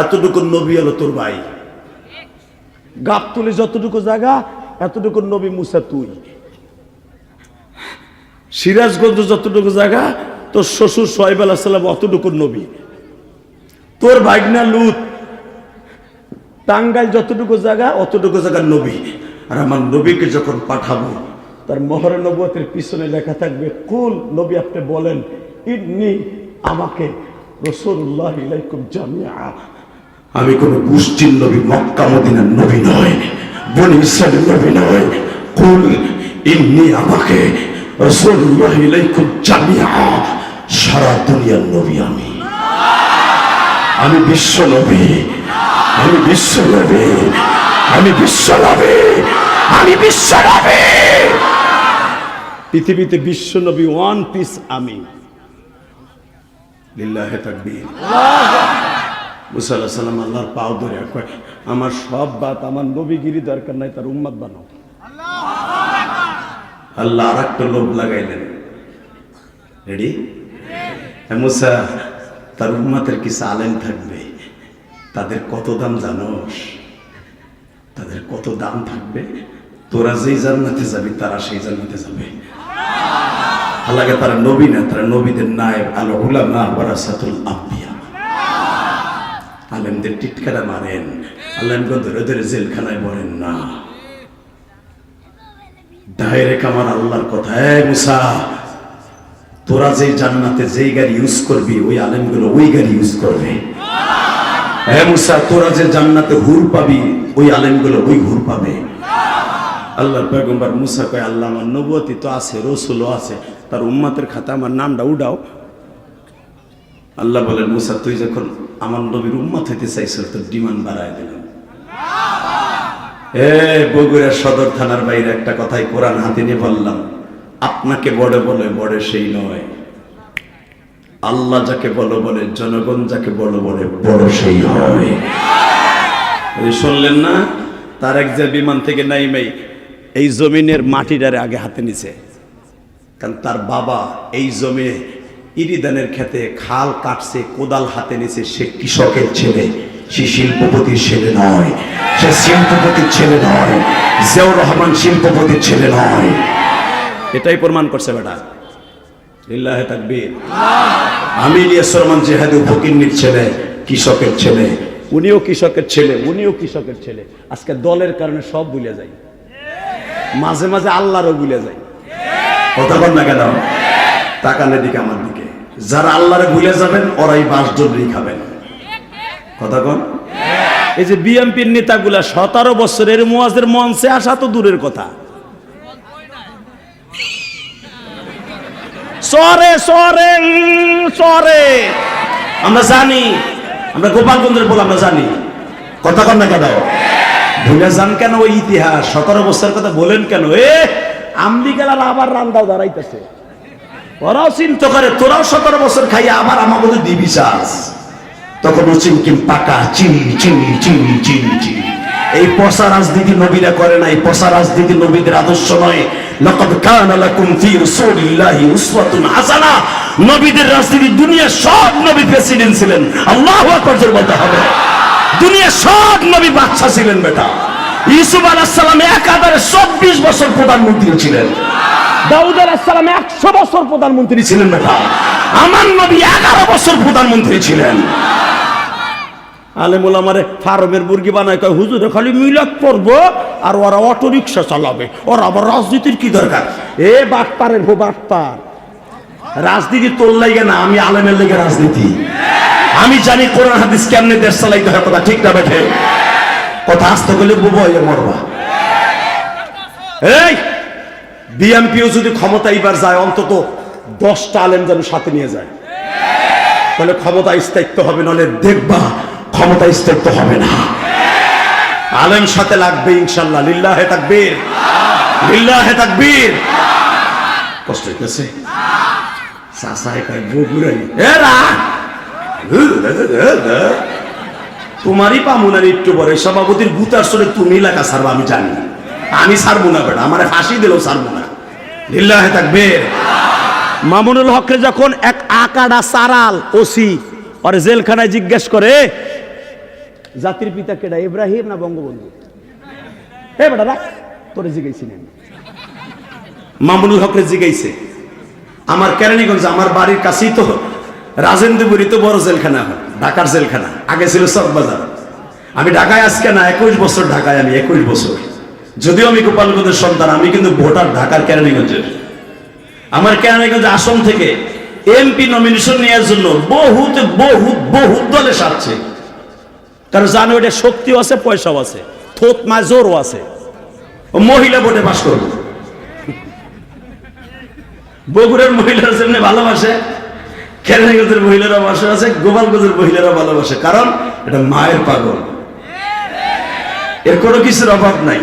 এতটুকু নবী হলো তোর ভাই, গাবতলী যতটুকু জায়গা এতটুকু নবী মুসা তুই, সিরাজগঞ্জ যতটুকু জায়গা তোর শ্বশুর শুআইব আলাইহিস সালাম অতটুকু নবী, তোর ভাগনা লূত টাঙ্গাইল যতটুকু জায়গা অতটুকু জায়গার নবী। আর আমার নবীকে যখন পাঠাবো, তার মোহরে নবুয়তের পিছনে লেখা থাকবে, কুল নবী আপনি বলেন, ইন্নী আমাকে রাসূলুল্লাহ ইলাইকুম জামিআ। আমি কোন গোষ্ঠীর নবী, মক্কা মদিনার নবী নয়, বনি ইসরাইলের নবী নয়। কুল ইন্নী আমাকে রাসূলুল্লাহ ইলাইকুম জামিআ, সারা দুনিয়ার নবী আমি। আমি বিশ্ব নবী, আমি বিশ্ব নবী, আমি বিশ্ব নবী, আমি বিশ্ব নবী। পৃথিবীতে বিশ্ব নবী ওয়ান পিস আমি। লিল্লাহে তাকবীর। মুসা আলাইহিস সালাম আল্লাহর পাও ধরে কয়, আমার সব বাত, আমার নবীগিরি দরকার নাই, তার উম্মত বানাও। আল্লাহ আর একটা লোভ লাগাইলেন, রেডি? মুসা, তার উম্মতের কিছু আলেম থাকবে, তাদের কত দাম জানোস? তাদের কত দাম থাকবে? তোরা যেই জান্নাতে যাবি তারা সেই জান্নাতে যাবে। আল্লাহকে তারা নবী না, তারা নবীদের নায়েব। আল উলামা ওয়ারাসাতুল আম্বিয়া। আলেমদের টিটকারা মারেন, আলেমকে ধরে ধরে জেলখানায় বলেন না। ডাইরেক্ট আমার আল্লাহর কথা, মুসা তোরা যেই জান্নাতে যেই গাড়ি ইউজ করবি ওই আলেমগুলো ওই গাড়ি ইউজ করবে। মুসা তোরা যে জান্নাতে হুর পাবি ওই আলেমগুলো ওই হুর পাবে। আল্লাহর পয়গম্বর মুসা কয়, আল্লাহ আমার নবুয়তি তো আছে, রসুলও আছে, তার উম্মতের খাতা আমার নামটা উঠাও। আল্লাহ বলেন, মুসা তুই যখন আমার নবীর উম্মত হইতে চাইছ তোর ডিমান্ড বাড়ায় দিলাম। বগুড়া সদর থানার বাইরে একটা কথাই কোরআন হাতে নিয়ে বললাম, আপনাকে বড় বলে বড় সেই নয়, আল্লাহ যাকে বলো বলে, জনগণ যাকে বলো বলে বড় সেই হয়। শুনলেন না? তার এক যে বিমান থেকে নাইমেই এই জমিনের মাটিটারে আগে হাতে নিছে, কারণ তার বাবা এই জমিনে ইরিদানের খেতে খাল কাটছে, কোদাল হাতে নিছে। সে কৃষকের ছেলে, সে শিল্পপতির ছেলে নয়, সে শিল্পপতির ছেলে নয়, জিয়াউর রহমান শিল্পপতির ছেলে নয়। এটাই প্রমাণ করছে বেটা। লিল্লাহে তাকবীর। আমি ইলিয়াস রহমান জিহাদি ফকিন্নির ছেলে, কৃষকের ছেলে, উনিও কৃষকের ছেলে, উনিও কৃষকের ছেলে। আজকে দলের কারণে সব ভুলে যায়, মাঝে মাঝে আল্লাহরও ভুলে যায়। কথা বল না কেন? তাকালে দিকে আমার দিকে, যারা আল্লাহরে ভুলে যাবেন ওরাই বাস জলদি খাবেন। কথা কন। এই যে বিএনপির নেতাগুলা 17 বছরের মুয়াজের মঞ্চে আসা তো দূরের কথা, সরে সরে সরে আমরা জানি, আমরা গোপালগঞ্জের বলে আমরা জানি। কথা কন না কেন? ভুলে যান কেন ওই ইতিহাস? 17 বছরের কথা বলেন কেন? আম্বিকালার আবার রান্দাও দাঁড়াইতেছে, ওরাও চিন্তা করে তোরাও 17 বছর খাইয়া আবার আমাকে দিবি চাস। তখন চিমকিম পাকা চিনি চিনি চিনি চিনি চিনি। এই পচা রাজনীতি নবীরা করে না, এই পচা রাজনীতি নবীদের আদর্শ নয়। লাকাদ কানা লাকুম ফি রাসূলিল্লাহি উসওয়াতুন হাসানাহ। নবীদের রাজনীতি, দুনিয়ার সব নবী প্রেসিডেন্ট ছিলেন। আল্লাহু আকবার জোরে বলতে হবে। দুনিয়ার সব নবী বাদশা ছিলেন বেটা। ইউসুফ আলাইহিস সালাম একাধারে 24 বছর প্রধানমন্ত্রী ছিলেন। দাউদ আলাইহিস সালাম 100 বছর প্রধানমন্ত্রী ছিলেন বেটা। আমার নবী 11 বছর প্রধানমন্ত্রী ছিলেন। আলেম ওলামারে ফার্মের মুরগি বানায়, কয় হুজুরে খালি মিলাদ পড়বো আর ওরা অটো রিক্সা চালাবে, ওরা আবার রাজনীতির কি দরকার? বাটপারের হো বাটপার। রাজনীতি তোর লাগে না, আমি আলেমের লেগে রাজনীতি। আমি জানি কোরআন হাদিস কেমনে দেশ চালাইতে হয়। কথা ঠিক না বেঠে? কথা আসতে গেলে বুবো হয়ে মরবা। এই বিএনপিও যদি ক্ষমতা এবার যায়, অন্তত 10টা আলেম যেন সাথে নিয়ে যায়, তাহলে ক্ষমতা স্থায়িত্ব হবে। নলে দেখবা ক্ষমতা স্থায়িত্ব হবে না। আলেম সাথে লাগবে ইনশাল্লাহ। লিল্লাহে তাকবীর, লিল্লাহে তাকবীর। কষ্ট হইতেছে? সাসায় কয় বগুড়াই এরা তোমারই পামুনার একটু পরে সভাপতির গুতার সরে তুমি এলাকা ছাড়বা। আমি জানি, আমি ছাড়বো না বেটা, আমার ফাঁসি দিলেও ছাড়বো না। লিল্লাহে তাকবীর। মামুনুল হককে যখন এক আকাডা সারাল ওসি আর জেলখানায় জিজ্ঞেস করে, জাতির পিতা কেডা, ইব্রাহিম না বঙ্গবন্ধু? বেটা রাখ, তোরে জিজ্ঞাসি না। মামুনুল হকরে জিজ্ঞাইছে। আমার কেরানীগঞ্জ, আমার বাড়ির কাছেই তো রাজেন্দ্রপুরী তো বড় জেলখানা, ঢাকার জেলখানা। আগে ছিল চকবাজার। আমি ঢাকায় আজকে না 21 বছর ঢাকায়, আমি 21 বছর। যদিও আমি গোপালগঞ্জের সন্তান, আমি কিন্তু ভোটার ঢাকার কেরানীগঞ্জের। আমার কেরানীগঞ্জ আসন থেকে এমপি নমিনেশন নেওয়ার জন্য বহুত বহুত বহুত দলে সারছে। কারণ জানো এটা শক্তিও আছে, পয়সাও আছে, থোত মাজোরও আছে। মহিলা ভোটে পাস করবো। বগুড়ার মহিলারা যেমনি ভালোবাসে, কেরানীগঞ্জের মহিলারা ভালোবাসে আছে, গোপালগঞ্জের মহিলারা ভালোবাসে। কারণ এটা মায়ের পাগল, এর কোনো কিছুর অভাব নাই।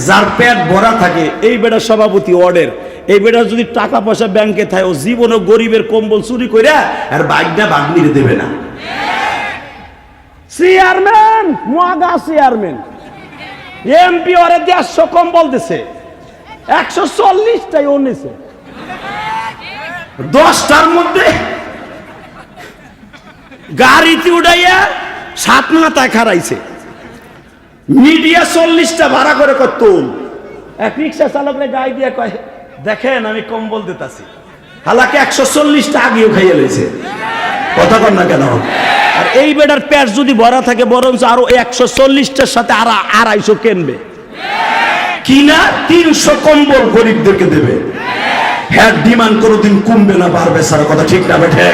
যার পেট ভরা থাকে, এই বেটা সভাপতি ওয়ার্ডের, এই বেটা যদি টাকা পয়সা ব্যাংকে থাকে, ও জীবনও গরিবের কম্বল চুরি করে আর বাগনা বাগনিরে দেবে না। চেয়ারম্যান, মগা চেয়ারম্যান, এমপি ওরে 150 কম্বল দিছে, 140টাই ও নিছে। 10টার মধ্যে গাড়িতে উঠাইয়া 7 মাথায় খারাইছে। মিডিয়া 40টা ভাড়া করে কত। এক রিক্সা চালকরে গাই দিয়ে কয়, দেখেন আমি কম্বল দিতাছি। হালাকে 140টা আগেও খাইয়ে লইছে, কথা কর না কেন? আর এই বেটার পেট যদি ভরা থাকে বরঞ্চ আরো 140টার সাথে আর 250 কিনবে, কিনা 300 কম্বল গরিবদেরকে দেবে। হ্যাঁ, ডিমান্ড কোনোদিন কমবে না, বাড়বে সারা, কথা ঠিক না বেঠে?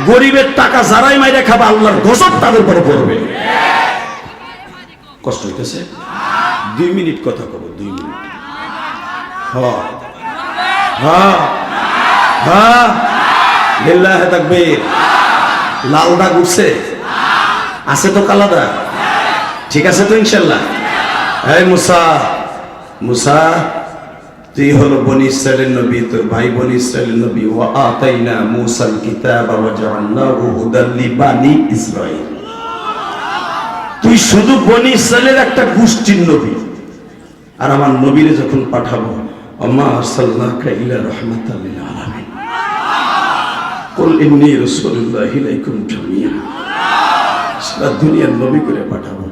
গরিবের টাকা যারাই মাইরে খাবে আল্লাহর গজব তাদের উপরে পড়বে। কষ্ট হইতেছে? 2 মিনিট কথা কব, 2 মিনিট। হ্যাঁ হ্যাঁ হ্যাঁ, লিল্লাহি তাকবীর। লাল দাগ উঠছে, আছে তো কালা দাগ, ঠিক আছে তো ইনশাল্লাহ? এই মুসা, মুসা তুই হলো বনি ইসরাইলের নবী, তোর ভাই বনি ইসরাইলের নবী। ওয়া আতাইনা মুসাল কিতাবা ওয়া জাআলনাহু হুদাল লিবানি ইসরাইল। তুই শুধু বনি ইসরাইলের একটা গোষ্ঠীর নবী, আর আমার নবীরে যখন পাঠাবো, আম্মা আরসালনাকা ইলা রাহমাতাল লিল আলামিন, কুল ইন্নী রাসূলুল্লাহি ইলাইকুম জামিয়া, সারা দুনিয়ার নবী করে পাঠাবো।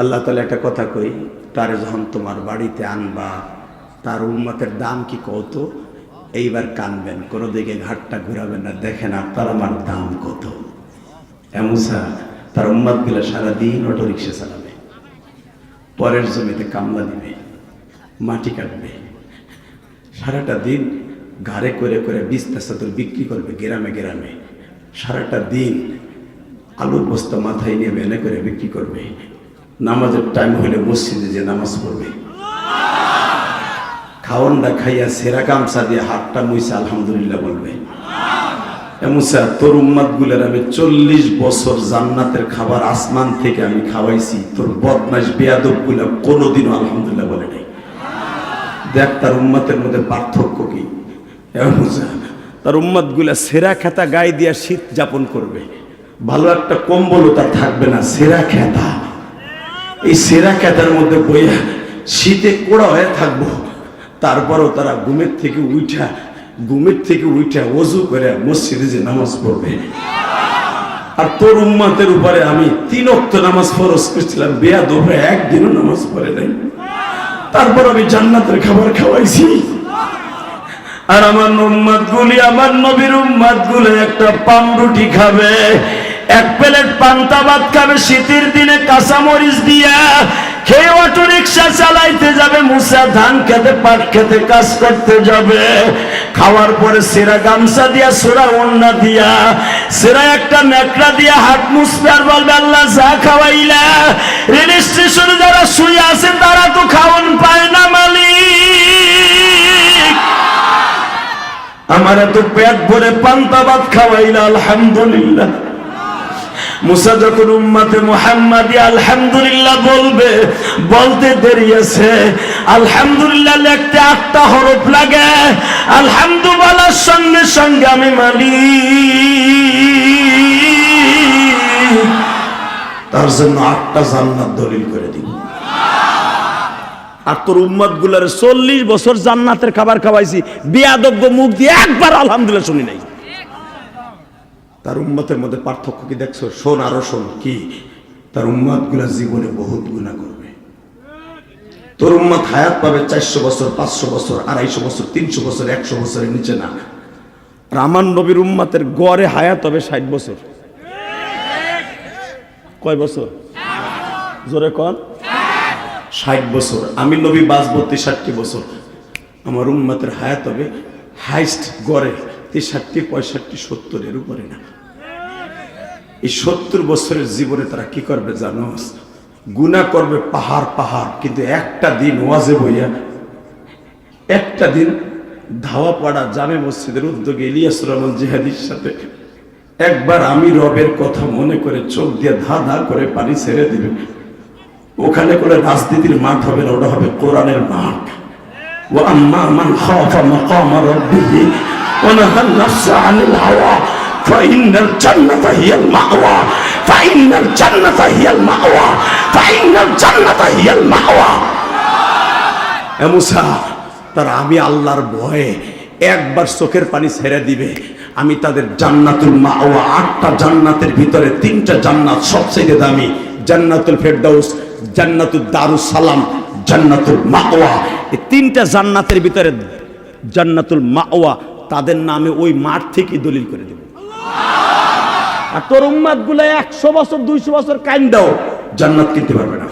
আল্লাহ তাআলা একটা কথা কই, তারে যখন তোমার বাড়িতে আনবা, তার উম্মতের দাম কি কত? এইবার কানবেন, কোনো দিকে ঘাটটা ঘুরাবেন না, দেখেন আপনার আমার দাম কত। এমসা তার উম্মত গুলা সারাদিন অটো রিক্সা চালাবে, পরের জমিতে কামলা দিবে, মাটি কাটবে, সারাটা দিন ঘাড়ে করে করে বিছনা চাদর বিক্রি করবে গ্রামে গ্রামে, সারাটা দিন আলুর বস্তা মাথায় নিয়ে মেনে করে বিক্রি করবে, নামাজের টাইম হলে মসজিদে যে নামাজ পড়বে, খাওয়ানটা খাইয়া সেরা গামছা দিয়ে হাতটা মুইছে আলহামদুলিল্লাহ বলবে। এমসা তোর উম্মাদ গুলার আমি 40 বছর জান্নাতের খাবার আসমান থেকে আমি খাওয়াইছি, তোর বদমাইশ বেয়াদব গুলা কোনোদিনও আলহামদুলিল্লাহ বলে নাই। দেখ তার উম্মতের মধ্যে পার্থক্য কি। এমসা তার উম্মাদ গুলা সেরা খেতা গায়ে দিয়া শীত যাপন করবে, ভালো একটা কম্বলও তার থাকবে না, সেরা খেতা। এই সেরা খেতার মধ্যে বইয়া শীতে কোড়া হয়ে থাকবো, তারপরও তারা ঘুমের থেকে উঠা ওযু করে মসজিদে যে নামাজ পড়বে। আর তোর উম্মতের উপরে আমি 3 ওয়াক্ত নামাজ ফরজ করেছিলাম, বেয়াদব হয়ে একদিনও নামাজ পড়ে নাই, তারপর আমি জান্নাতের খাবার খাওয়াইছি। আর আমার উম্মত গুলি, আমার নবীর উম্মত গুলো একটা পাউরুটি খাবে, 1 প্লেট পান্তা ভাত খাবে শীতের দিনে কাঁচা মরিচ দিয়া, খেয়ে অটো রিক্সা চালাইতে যাবে, মুসা ধান খেতে পাট খেতে কাজ করতে যাবে। খাওয়ার পরে সেরা গামছা দিয়া, সোরা ওন্না দিয়া, সেরা একটা ন্যাকড়া দিয়া হাত মুছবে আর বলবে আল্লাহ যা খাওয়াইলা। রেল স্টেশনে যারা শুয়ে আছেন তারা তো খাওয়ান পায় না মালিক, আমার এত পেট ভরে পান্তা ভাত খাওয়াইলা আলহামদুলিল্লাহ। মুসা যখন উম্মতে মুহাম্মাদি আলহামদুলিল্লাহ বলবে, বলতে দেরি আছে, আলহামদুলিল্লাহ লিখতে 8টা হরফ লাগে, আলহামদু বলার সঙ্গে সঙ্গে আমি মালিক তার জন্য 8টা জান্নাত দলিল করে দিব। আর তোর উম্মত গুলার 40 বছর জান্নাতের খাবার খাওয়াইছি, বেয়াদব মুখ দিয়ে একবার আলহামদুলিল্লাহ শুনি নাই। তার উম্মতের মধ্যে পার্থক্য কি দেখছো? শোন, আরো শোন কি, তার উম্মত গুলা জীবনে বহুত গুনাহ করবে। তোর উম্মত হায়াত পাবে 400 বছর, 500 বছর, 250 বছর, 300 বছর, 100 বছরের নিচে না। আর আমার নবীর উম্মতের গড়ে হায়াত হবে 60 বছর। কয় বছর? জোরে কন। 60 বছর। আমি নবী বাঁচবো 63 বছর, আমার উম্মতের হায়াত হবে হাইস্ট গড়ে 63, 65, 70 এর উপরে না। এই 70 বছরের জীবনে তারা কি করবে জানো? গুনাহ করবে পাহাড় পাহাড়, কিন্তু একটা দিন ওয়াজে বইয়া, একটা দিন ধাওয়াপাড়া জামে মসজিদের উদ্যোগে ইলিয়াস রহমান জিহাদির সাথে একবার আমি রবের কথা মনে করে চোখ দিয়ে ধা ধা করে পানি ছেড়ে দিবে। ওখানে করে রাজনীতির মাঠ হবে না, ওটা হবে কোরআনের মাঠ। ওয়া আম্মা মান খাফা মাকামা রাব্বিহি ওয়া নাহান নাফসা আনিল হাওয়া ফাইন্নাল জান্নাতা হিয়াল মাওয়া, ফাইন্নাল জান্নাতা হিয়াল মাওয়া, ফাইন্নাল জান্নাতা হিয়াল মাওয়া। এ মুসা, তারা আমি আল্লাহর ভয়ে একবার চোখের পানি ছেড়ে দিবে, আমি তাদের জান্নাতুল মাওয়া, 8টা জান্নাতের ভিতরে 3টা জান্নাত সবচেয়ে দামি, জান্নাতুল ফেরদাউস, জান্নাতুল দারুস সালাম, জান্নাতুল মাওয়া। এই 3টা জান্নাতের ভিতরে জান্নাতুল মাওয়া তাদের নামে ওই মাঠ থেকে দলিল করে দেব। আর তোর উম্মাদ গুলা 100 বছর 200 বছর কাইন দাও, জান্নাত কিনতে পারবে না।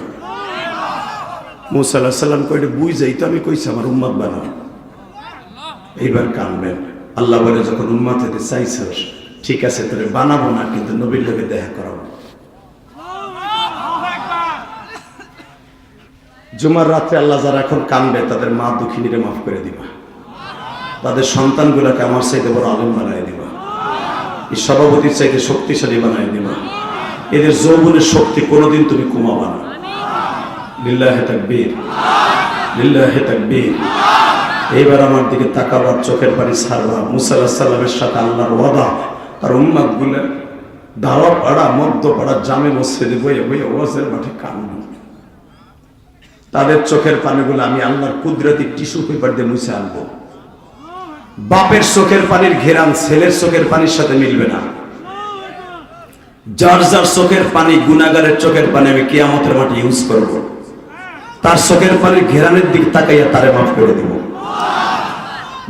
মুসা আলাইহিস সালাম কইলে বুঝ যাই তো আমি কইছি আমার উম্মাদ বানাও। এইবার কানবেন। আল্লাহ বলে যখন উম্মাত হতে চাইছস ঠিক আছে তোরে বানাবো না, কিন্তু নবীর লগে দেখা করাবো। জুমার রাত্রে আল্লাহ যারা এখন কানবে তাদের মা দুঃখিনীরে মাফ করে দিবা, তাদের সন্তানগুলোকে আমার চাইতে বড় আলেম বানাই দিবা, এই সভাপতির চাইতে শক্তিশালী বানাই দিবা, এদের যৌবনের শক্তি কোনোদিন তুমি কমাবা না। লিল্লাহি তাকবীর, লিল্লাহি তাকবীর। এইবার আমার দিকে তাকাবার, চোখের পানি ছাড়বা। মুসা আলাইহিস সালামের সাথে আল্লাহর ওয়াদা। আর উম্মাত গুলো দাওয়া পাড়া মধ্য পাড়া জামে মসজিদে বইয়ে বইয়ে ওয়াজের মাঠে কানবে। তাদের চোখের পানিগুলো আমি আল্লাহর কুদরতি টিস্যু পেপার দিয়ে মুছে আনবো। বাপের চোখের পানির ঘেরান ছেলের চোখের পানির সাথে মিলবে না। যার যার চোখের পানি, গুনাহগারের চোখের পানি আমি কিয়ামতের মাঠে ইউজ করব। তার চোখের পানির ঘেরানের দিকে তাকাইয়া তারে মাফ করে দেব।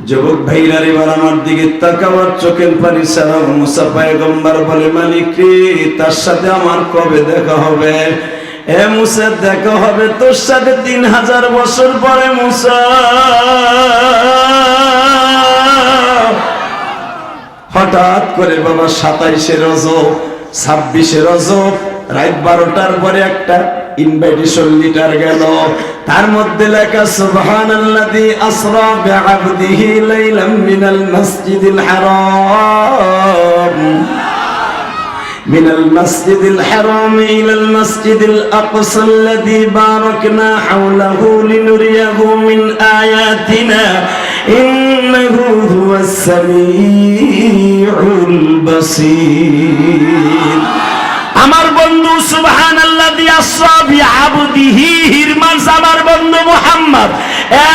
যুবক ভাইরা এবার আমার দিকে তাকাবার, চোখের পানি ছাড়া মুসা পয়গম্বর বলে মালিক রে তার সাথে আমার কবে দেখা হবে? এ মুসা দেখা হবে তোর সাথে 3000 বছর পরে। মুসা হঠাৎ করে বাবা 27শে রজব 26শে রজব রাত 12টার পরে একটা ইনভাইটেশন লিটার গেল, তার মধ্যে লেখা সুবহানাল্লাযী আসরা বিআবদিহি লাইলাম মিনাল মাসজিদিল হারাম মিনাল মাসজিদিল হারাম ইলাল মাসজিদিল আকসা আল্লাযী বারাকনা হাওলাহু লিনুরিয়াহু মিন আয়াতিনা ইন্নাহু হুয়াস সামিউল বাসীর। আমার বন্ধু সুবহানাল্লাযী আসরা বিআবদিহি হিরমান আমার বন্ধু মুহাম্মদ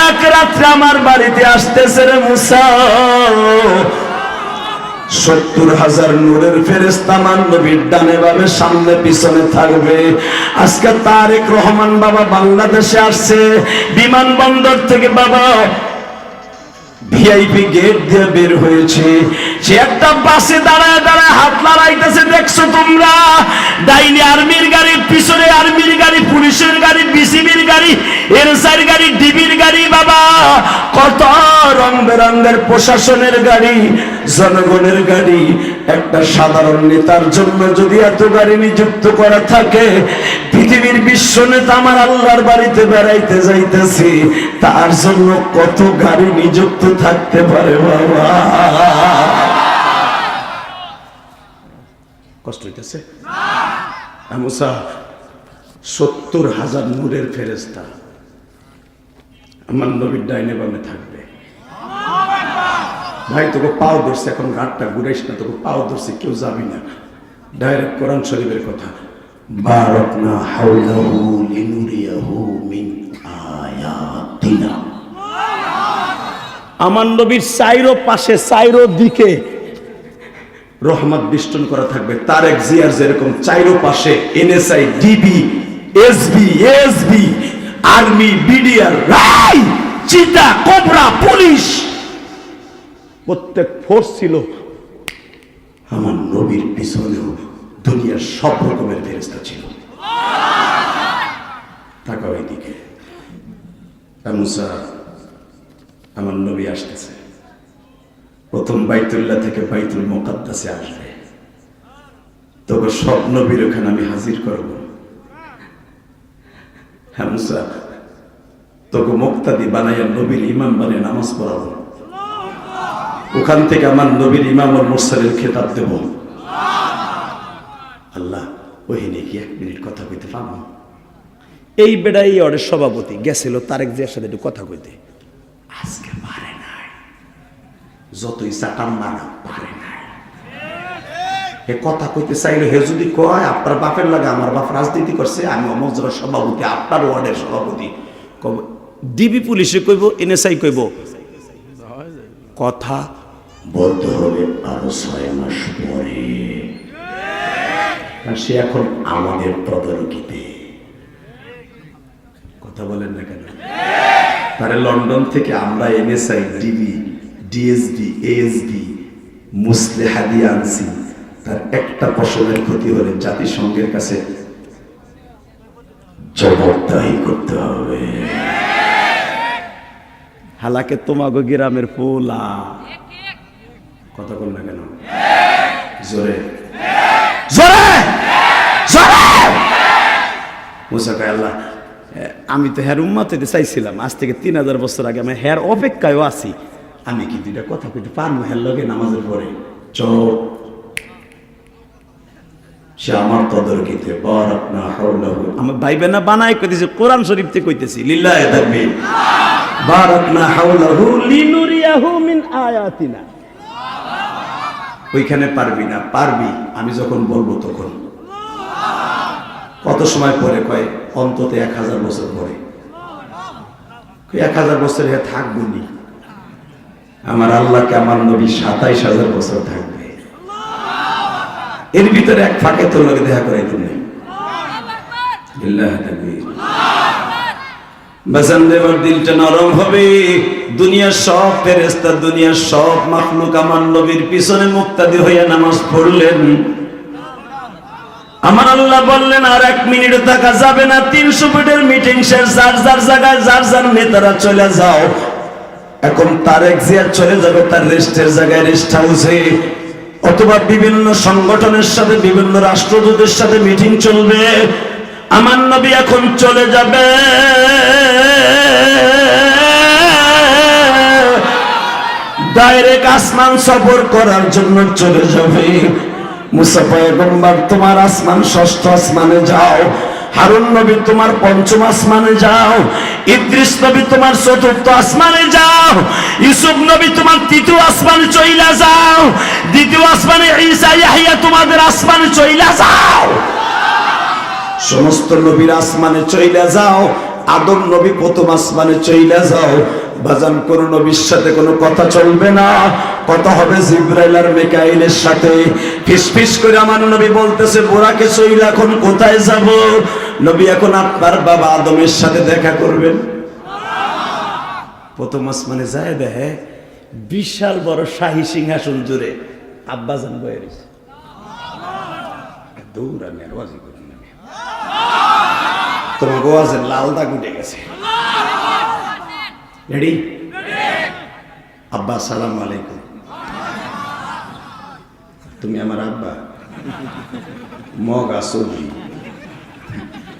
এক রাত্রে আমার বাড়িতে আসতেছে রে মুসা। 70,000 নূরের ফেরেশতা আমার নবীর ডানে বামে সামনে পিছনে থাকবে। আজকে তারেক রহমান বাবা বাংলাদেশে আসছে, বিমানবন্দর থেকে বাবা ভিআইপি গেট দিয়ে বের হয়েছে। সে একটা বাসে দাঁড়ায় দাঁড়ায় হাত লড়াইতেছে, দেখছো তোমরা? ডাইনে আর্মির গাড়ি, পিছনে আর্মির গাড়ি, পুলিশের গাড়ি, বিসিবির গাড়ি, এনসাইর গাড়ি, ডিবির গাড়ি, বাবা কত রং বেরঙের প্রশাসনের গাড়ি, জনগণের গাড়ি। একটা সাধারণ নেতার জন্য যদি এত গাড়ি নিযুক্ত করা থাকে, পৃথিবীর বিশ্ব নেতা আমার আল্লাহর বাড়িতে বেড়াইতে যাইতেছি, তার জন্য কত গাড়ি নিযুক্ত থাকতে পারে বাবা? কষ্ট হইতেছে? মুসা 70,000 নূরের ফেরেশতা আমার নবীর ডাইনে বামে থাকবে। ভাই তোকে পাও ধরছে, এখন ঘাটটা ঘুরাইস না, তোকে পাও ধরছে, কেউ যাবি না। ডাইরেক্ট কোরআন শরীফের কথা, বারাকনা হাওলাহু লিনুরিয়াহু মিন আয়াতিনা। আমার নবীর চাইরো পাশে চাইরো দিকে রহমত বিষ্টন করা থাকবে। তারেক জিয়ার যেরকম চাইরো পাশে NSI, DB, SB, SB, army, BDR, রাই, চিতা, কোবরা, পুলিশ, প্রত্যেক ফোর্স ছিল। আমার নবীর পিছনেও দুনিয়ার সব রকমের ফেরেশতা ছিল। তাকাও এইদিকে, মুসা আমার নবী আসতেছে। প্রথম বাইতুল্লাহ থেকে বাইতুল মুকাদ্দাসে আসবে। তবে সব নবীর ওখানে আমি হাজির করব। হ্যাঁ মুসা, তোকে মুক্তাদি বানাইয়া নবীর ইমাম বানিয়ে নামাজ পড়াবো। ওখান থেকে আমার নবীর ইমাম ও মুরসালের খেতাব দেব। আল্লাহ ওহিনে কি 1 মিনিট কথা কইতে পারবো? এই বেড়াই ওর সভাপতি গেছিল তারেক জিয়ার সাথে একটু কথা কইতে, আজকে পারে নাই। যতই চাটাম মারা পারে নাই। হে কথা কইতে চাইলে হে যদি কয় আপনার বাপের লাগে আমার বাপ রাজনীতি করছে, আমি অমুক জেলার সভাপতি, আপনার ওয়ার্ডের সভাপতি, ডিবি পুলিশে কইব, এনএসআই কইব, কথা বলতে হবে আরো 6 মাস পরে। সে এখন আমাদের তদারকিতে। কথা বলেন না কেন? তারে লন্ডন থেকে আমরা এনএসআই, ডিবি, ডিএসবি এএসবি মুসলিহা দিয়ে আনছি, তার একটা ফসলের ক্ষতি হলে জাতিসংঘের কাছে জবাবদাহি করতে হবে। হালাকে তোমাগো গ্রামের পোলা কথা বল না কেন, জোরে জোরে জোরে। মুসা কয় আল্লাহ আমি তো হের উম্মত হইতে চাইছিলাম, আজ থেকে 3000 বছর আগে আমি হের অপেক্ষায়ও আছি, আমি কি দুইটা কথা কইতে পারবো হের লগে নামাজের পরে? চোখ সে আমার তদরকিতে বারাকনা হাওলাহু, আমার ভাইবে না বানায় কইতেছে, কোরআন শরীফ থেকে কইতেছি, লিল্লাহি তাকবীর, বারাকনা হাওলাহু লিনুরিয়াহু মিন আয়াতিনা। ওইখানে পারবি না, পারবি আমি যখন বলবো তখন। কত সময় পরে? কয় অন্তত 1000 বছর পরে। 1000 বছর হে থাকবো নি, আমার আল্লাহকে আমার নবী 27000 বছর থাকবে, এর ভিতরে এক ফাঁকে তোর লোকে দেখা করাই তুমি। বাজান দেবার দিলটা নরম হবে। দুনিয়ার সব ফেরেশতা, দুনিয়ার সব মাখলুক আমার নবীর পিছনে মুক্তাদি হইয়া নামাজ পড়লেন। আমার আল্লাহ বললেন আর 1 মিনিট থাকা যাবে না, 300 ফুটের মিটিং শেষ, যার যার জায়গায় যার যার নেতারা চলে যাও। এখন তারেক জিয়া চলে যাবে তার রেস্টের জায়গায়, রেস্ট হাউসে, অথবা বিভিন্ন সংগঠনের সাথে বিভিন্ন রাষ্ট্রদূতের সাথে মিটিং চলবে। আমার নবী এখন চলে যাবে, ডাইরেক্ট আসমান সফর করার জন্য চলে যাবে। মুসা পয়গম্বর তোমার আসমান 6ষ্ঠ আসমানে যাও, হারুন নবী তোমার 5ম আসমানে যাও, ইদ্রিস নবী তোমার 4র্থ আসমানে যাও, ইউসুফ নবী তোমার 3য় আসমানে চইলা যাও, 2য় আসমানে ঈসা ইয়াহইয়া তোমাদের আসমানে চইলা যাও। সমস্ত নবীর আসমানে চইলা যাও, আদম নবী 1ম আসমানে চইলা যাও। বাজান কোন নবীর সাথে কোনো কথা চলবে না, কথা হবে জিবরাইল আর মিকাইলের সাথে। ফিসফিস করে আমার নবী বলতেছে বোরাকে চইলা এখন কোথায় যাব? নবী এখন আপনার বাবা আদমের সাথে দেখা করবেন। 1ম আসমানে যায় দেখে বিশাল বড় শাহী সিংহাসন জুড়ে আব্বাজান বয়ে রয়েছে। দৌড়া মেরওয়াজি করেন তোমার গোয়াজের লাল দাগ উঠে গেছে। রেডি? আব্বা আসসালামু আলাইকুম। তুমি আমার আব্বা? মগা সবজি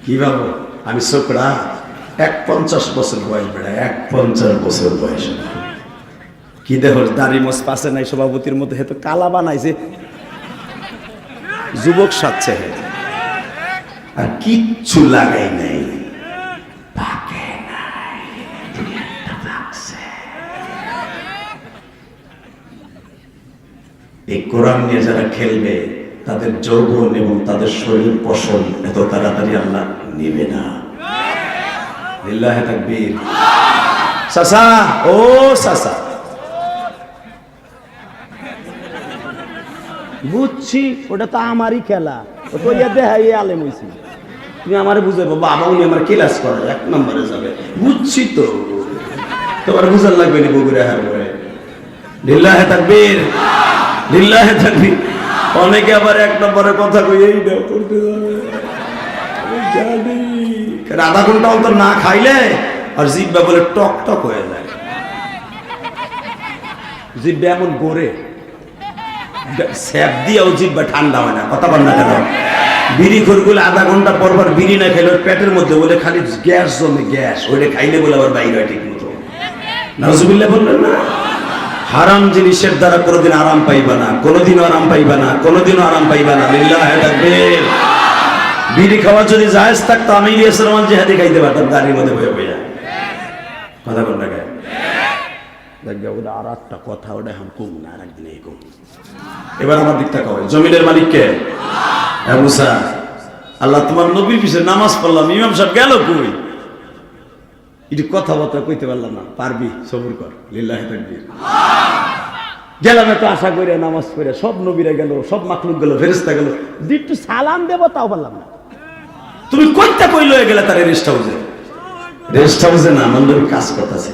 কি ভাবো আমি ছোকরা? 51 বছর বয়স, বেড়া 51 বছর বয়স। কি দেহ দাড়ি মোছ পাশে নাই, সভাপতির মতো হেতো কালা বানাইছে, যুবক সাজছে, আর কিচ্ছু লাগাই নাই, এই কোরআন নিয়ে যারা খেলবে তাদের যৌবন এবং তাদের শরীর পশম এত তাড়াতাড়ি আল্লাহ নেবে না। লিল্লাহি তাকবীর। চাচা, ও চাচা, বুঝছি ওটা তো আমারই খেলা, ও তো দেখাই আলেম হইছি, তুমি আমারে বুঝাবো বাবা উনি আমার ক্লাস করে 1 নম্বরে যাবে, বুঝছি তো, তোমার বুঝার লাগবে না বগুড়া হার করে। লিল্লাহি তাকবীর, লিল্লাহি তাকবীর। অনেকে আবার 1 নম্বরের কথা কই এই দাও করতে যাবে, জানি 1/2 ঘন্টা অন্তর না খাইলে আর জিহ্বা বলে টক টক হয়ে যায়, জিহ্বা এমন গড়ে স্যাপ দিয়েও জিহ্বা ঠান্ডা হয় না। কথা বল না কেন? বিড়ি খোরগুলো 1/2 ঘন্টা পর পর বিড়ি না খাইলে পেটের মধ্যে বলে খালি গ্যাস জমে, গ্যাস ওইটা খাইলে বলে আবার বাইরে হয় ঠিক মতো। নাউজুবিল্লাহ বললেন না? হারাম জিনিসের দ্বারা কোনোদিন আরাম পাইবা না, কোনোদিনও আরাম পাইবা না, কোনোদিনও আরাম পাইবা না। লিল্লাহি তাকবীর। বিড়ি খাওয়া যদি জায়েজ থাকতো আমি ইলিয়াস রহমান জিহাদি খাইতে পারতাম গাড়ির মধ্যে বয়ে বইয়া। কথা বল না কেন? দেখবে ওটা আর একটা কথা, ওটা এখন কম না, আর একদিন এই কম। এবার আমার দিকটা কবে জমিনের মালিককে মুসা, আল্লাহ তোমার নবীর পিছনে নামাজ পড়লাম, ইমাম সাহেব গেল কই? একটু কথাবার্তা কইতে পারলাম না, পারবি, সবুর কর। লিল্লাহি তাকবীর। গেলাম এত আশা করে নামাজ পড়ে, সব নবীরা গেল, সব মাখলুক গেল, ফেরেশতা গেল, একটু সালাম দেবো তাও পারলাম না। তুমি কইতে কইলো গেলে তার রেস্ট হাউসে, রেস্ট হাউসে না, আমার নবী কাজ করতেছে।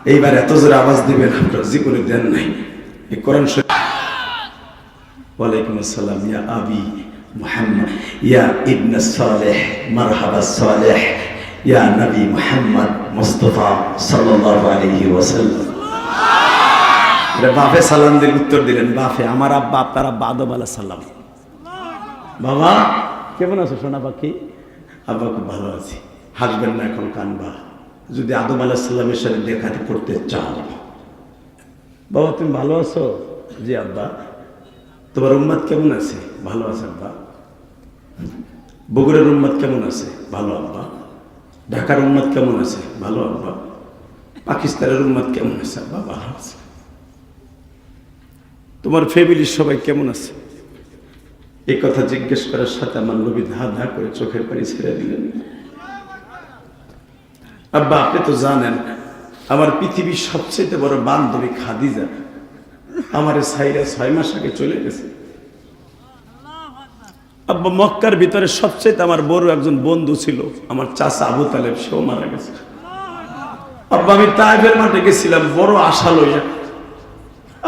এইবার এত জোরে আওয়াজ দিবেন আপনার জীবনে দেন নাই। এই কোরআন শরীফ। ওয়ালাইকুম আসসালাম ইয়া আবি মুহাম্মদ ইয়া ইবনে সালেহ মারহাবা সালেহ ইয়া নবী মুহাম্মদ মুস্তাফা সাল্লাল্লাহু আলাইহি ওয়াসাল্লাম। এটা বাপে সালাম দিয়ে উত্তর দিলেন, বাপে আমার আব্বা আপনার আব্বা আদম আলাইহিস সালাম। বাবা কেমন আছো সোনা পাখি? আব্বা খুব ভালো আছি। হাসবেন না এখন, কানবা। যদি আদম আলাইহিস সালামের সাথে দেখা করতে চাও। বাবা তুমি ভালো আছো? জি আব্বা। তোমার উম্মত কেমন আছে? ভালো আছে আব্বা। বগুড়ার উম্মত কেমন আছে? ভালো আব্বা। ঢাকার উম্মত কেমন আছে? ভালো আব্বা। পাকিস্তানের উম্মত কেমন আছে? আব্বা ভালো আছে। তোমার ফ্যামিলির সবাই কেমন আছে? এই কথা জিজ্ঞেস করার সাথে আমার নবী ধা ধা করে চোখের পানি ছেড়ে দিলেন। আব্বা আপনি তো জানেন আমার পৃথিবীর সবচেয়ে বড় বান্ধবী খাদিজা আমার সাইরা 6 মাস আগে চলে গেছে। আব্বা মক্কার ভিতরে সবচেয়ে আমার বড় একজন বন্ধু ছিল আমার চাচা আবু তালেব, সেও মারা গেছে। আব্বা আমি তায়েফের মাঠে গেছিলাম বড় আশা লইয়া।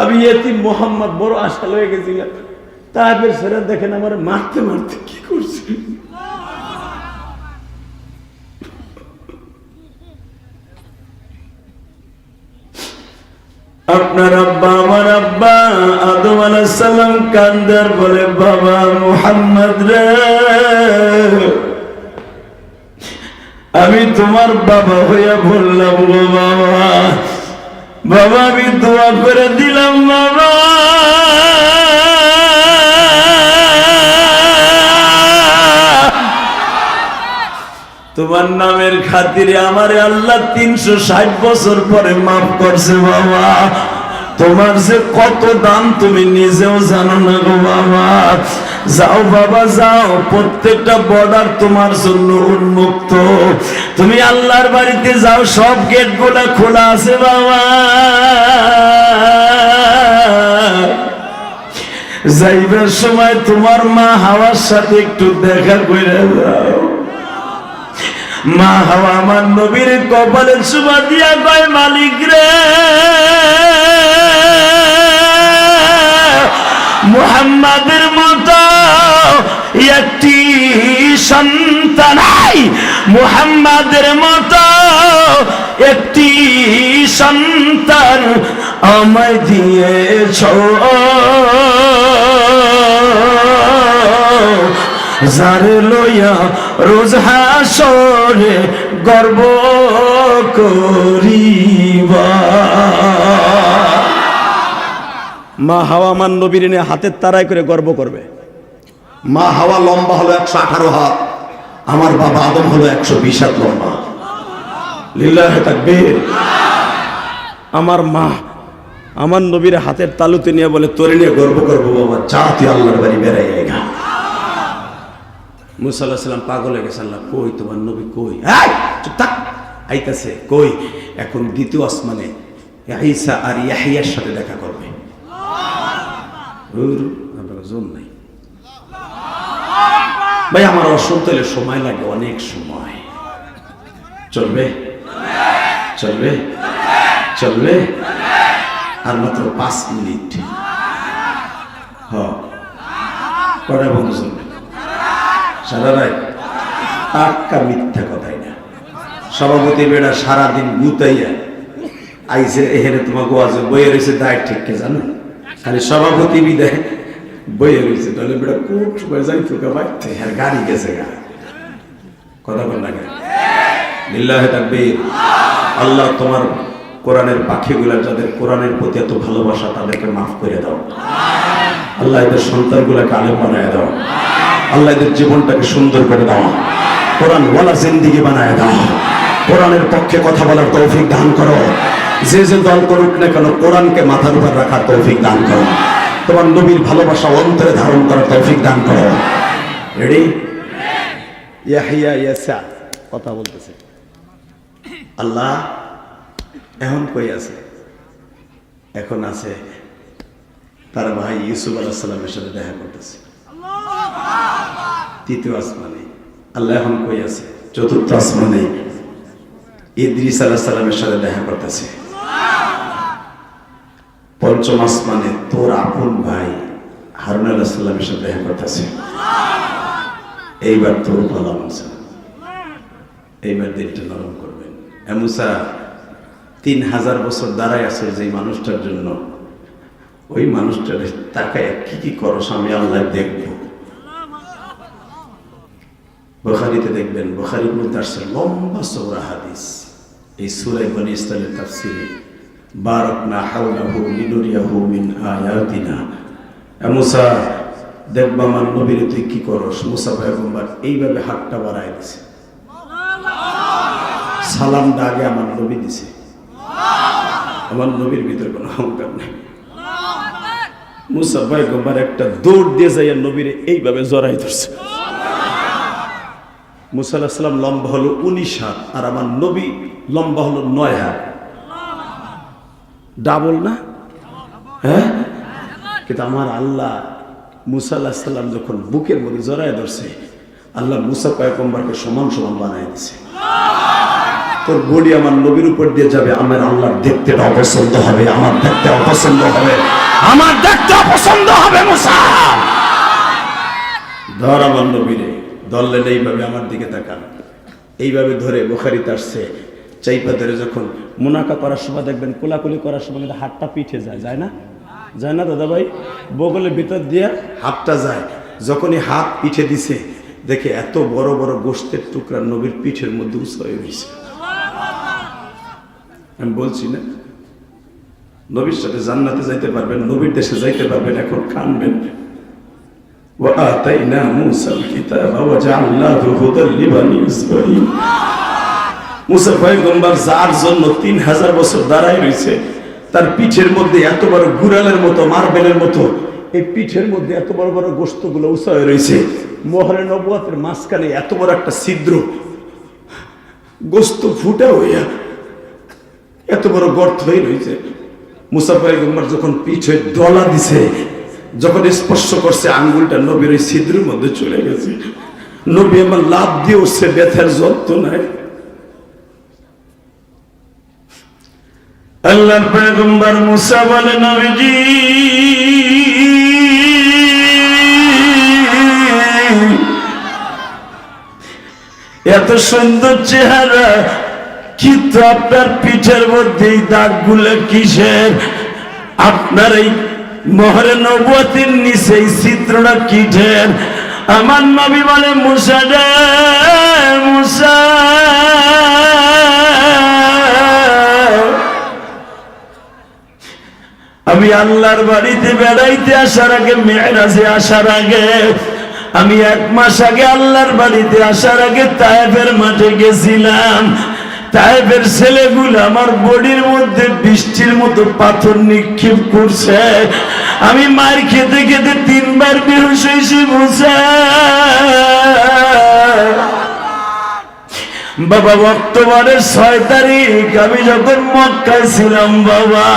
আমি ইয়েতিম মোহাম্মদ বড় আশা লয়ে গেছিলাম। তায়েফের ছেড়ে দেখেন আমার মারতে মারতে কি করছে। আপনার আব্বা আমার আব্বা আদম আলাইহিস সালাম কান্দার বলে বাবা মুহাম্মদ রে, আমি তোমার বাবা হইয়া বললাম গো বাবা। বাবা আমি দোয়া করে দিলাম বাবা, তোমার নামের খাতিরে আমারে আল্লাহ 360 বছর পরে মাফ করছে বাবা। তোমার যে কত দাম তুমি নিজেও জানো না গো বাবা। যাও বাবা যাও, প্রত্যেকটা বর্ডার তোমার জন্য উন্মুক্ত। তুমি আল্লাহর বাড়িতে যাও, সব গেট গুলা খোলা আছে বাবা। যাইবার সময় তোমার মা হাওয়ার সাথে একটু দেখা করে যাও। মা হাওয়া আমার নবীর কপালে চুমা দিয়া কয় মালিক রে, মুহাম্মাদের মতো একটি সন্তান, মুহাম্মাদের মতো একটি সন্তান আমায় দিয়েছ, যারে লইয়া রোজ হাসরে গর্ব করিবা। মা হাওয়া আমার নবীর নিয়ে হাতের তারাই করে গর্ব করবে। মা হাওয়া লম্বা হলো 118 হাত, আমার বাবা আদম হলো 120 হাত লম্বা। লিল্লাহি তাকবীর। আমার মা আমার নবীর হাতের তালুতে নিয়ে বলে তোরে নিয়ে গর্ব করবো বাবা, যা তুই আল্লাহর বাড়ি বেড়াই আইগা। মুসা আলাইহিস সালাম পাগল হয়ে গেছে, আল্লাহ কই তোমার নবী কই? চুপ থাক, আইতাছে কই? এখন দ্বিতীয় আসমানে ঈসা আর ইয়াহইয়ার সাথে দেখা করবে। জোর নাই ভাই, আমার অসন্তলে সময় লাগে, অনেক সময়। চলবে চলবে চলবে আর মাত্র 5 মিনিট। কটা বন্ধু চলবে? সারা রাত টাক্কা মিথ্যা কথাই না। সভাপতি বেড়া সারাদিন গুতাইয়া আইসে এখানে তোমাকে আজ বইয়ে রয়েছে দায় ঠিক কে জানো, খালি সভাপতি বিদায় বইয়ে রয়েছে। তাহলে বেড়া কোট যাই তোকে বাইতে হ্যাঁ গাড়ি গেছে গা, কথা বল লাগে। লিল্লাহি তাকবীর। আল্লাহ তোমার কোরআনের পাখিগুলা যাদের কোরআনের প্রতি এত ভালোবাসা তাদেরকে মাফ করে দাও। আল্লাহ এদের সন্তানগুলাকে আলেম বানায় দাও। আল্লাহ এদের জীবনটাকে সুন্দর করে দাও। কোরআন ওয়ালা জিন্দেগি বানায় দাও। কোরআনের পক্ষে কথা বলার তৌফিক দান করো। যে যে দল করুক না কেন কোরআনকে মাথার উপর রাখার তৌফিক দান করো। তোমার নবীর ভালোবাসা অন্তরে ধারণ করার তৌফিক দান করো। রেডি? ইয়াহইয়া ইয়াসা কথা বলতেছে। আল্লাহ এখন কই আছে? এখন আছে তার ভাই ইউসুফ আলাইহিস সালামের সাথে দেখা করতেছে তৃতীয় আসমানে। আল্লাহ এখন কই আছে? চতুর্থ আসমানে ইদ্রিস আলাইহিস সালামের সাথে দেখা করতেছে। পঞ্চম আসমানে তোর আপন ভাই হারুন আলাইহিস সালামের সাথে দেখা করতেছে। এইবার তোর পালা মুসা, এইবার দিনটা নরম করবেন। মুসা 3000 বছর দাঁড়ায় আছে যে মানুষটার জন্য, ওই মানুষটার তাকায় কি কি করস আমি আল্লাহ দেখব। বুখারীতে দেখবেন, বুখারীর মধ্যে আসছে লম্বা সূরা হাদিস এই সূরা বনী ইসরাঈলের তাফসীরে, বারাকনা হাওলাহু লিনুরিয়াহু মিন আয়াতিনা। মুসা দেখবা আমার নবীর তুই কি করস। মুসা পয়গম্বর এইভাবে হাতটা বাড়ায় দিছে, সালামটা আগে আমার নবী দিছে। আমার নবীর ভিতরে কোনো অহংকার নেই। মুসা পয়গম্বর একটা দৌড় দিয়ে যাইয়া নবীরে এইভাবে জড়াই ধরছে। মুসা আলাইহিস সালাম লম্বা হলো 19 হাত আর আমার নবী লম্বা হলো 9 হাত। ডাবল না? হ্যাঁ, কিন্তু আমার আল্লাহ মুসা আলাইহিস সালাম যখন বুকের মধ্যে জড়ায় ধরছে, আল্লাহ মুসা পয়গম্বরকে সমান সমান বানায় দিছে। তোর বডি আমার নবীর উপর দিয়ে যাবে, আমার আল্লাহর দেখতে অপছন্দ হবে, আমার দেখতে অপছন্দ হবে, আমার দেখতে অপছন্দ হবে। মুসা ধর আমার নবীরে, ধরলেন এইভাবে আমার দিকে তাকান, এইভাবে ধরে বুখারীতে আসছে চাইপা ধরে যখন মুনাকা করার সময় দেখবেন, কোলাকুলি করার সময় কিন্তু হাতটা পিঠে যায়, যায় না? যায় না দাদা ভাই? বগলের ভিতর দিয়ে হাতটা যায়। যখনই হাত পিঠে দিছে দেখে এত বড় বড় গোশতের টুকরা নবীর পিঠের মধ্যে উঁচু হয়ে গেছে। আমি বলছি না, নবীর সাথে জান্নাতে যাইতে পারবেন, নবীর দেশে যাইতে পারবেন, এখন কানবেন। وآتينا موسى الكتاب وجعلناه هدى لبني إسرائيل। মুসা পয়গম্বর যার জন্য 3000 বছর দাঁড়ায় রয়েছে, তার পিঠের মধ্যে এত বড় গুড়ালের মতো, মার্বেলের মতো এই পিঠের মধ্যে এত বড় বড় গোশতগুলো উঁচা হয়ে রয়েছে। মোহরে নবুয়তের মাঝখানে এত বড় একটা ছিদ্র, গোশত ফুটা হইয়া এত বড় গর্ত হয়ে রয়েছে। মুসা পয়গম্বর যখন পিঠে ডলা দিছে, যখন স্পর্শ করছে আঙ্গুলটা নবীর ওই ছিদ্রের মধ্যে চলে গেছে। নবী আমার লাভ দিয়ে উঠছে ব্যথার যন্ত্রণায়। আল্লাহর পয়গম্বর মুসা বলে, নবীজি এত সুন্দর চেহারা, কিন্তু আপনার পিঠের মধ্যে এই দাগগুলো কিসের? আপনার এই মোহরে নবুয়তের নিচে এই চিত্রটা কিসের? আমার নবী বলে, মুসা রে মুসা, আমি আল্লাহর বাড়িতে বেড়াইতে আসার আগে, মেরাজে আসার আগে, আমি 1 মাস আগে আল্লাহর বাড়িতে আসার আগে তায়েফের মাঠে গেছিলাম। তায়েফের ছেলেগুলো আমার বডির মধ্যে বৃষ্টির মতো পাথর নিক্ষেপ করছে। আমি মার খেতে খেতে 3 বার বেহুশ হয়েছি। মুসা বাবা, অক্টোবরের 6 তারিখ আমি যখন মক্কায় ছিলাম, বাবা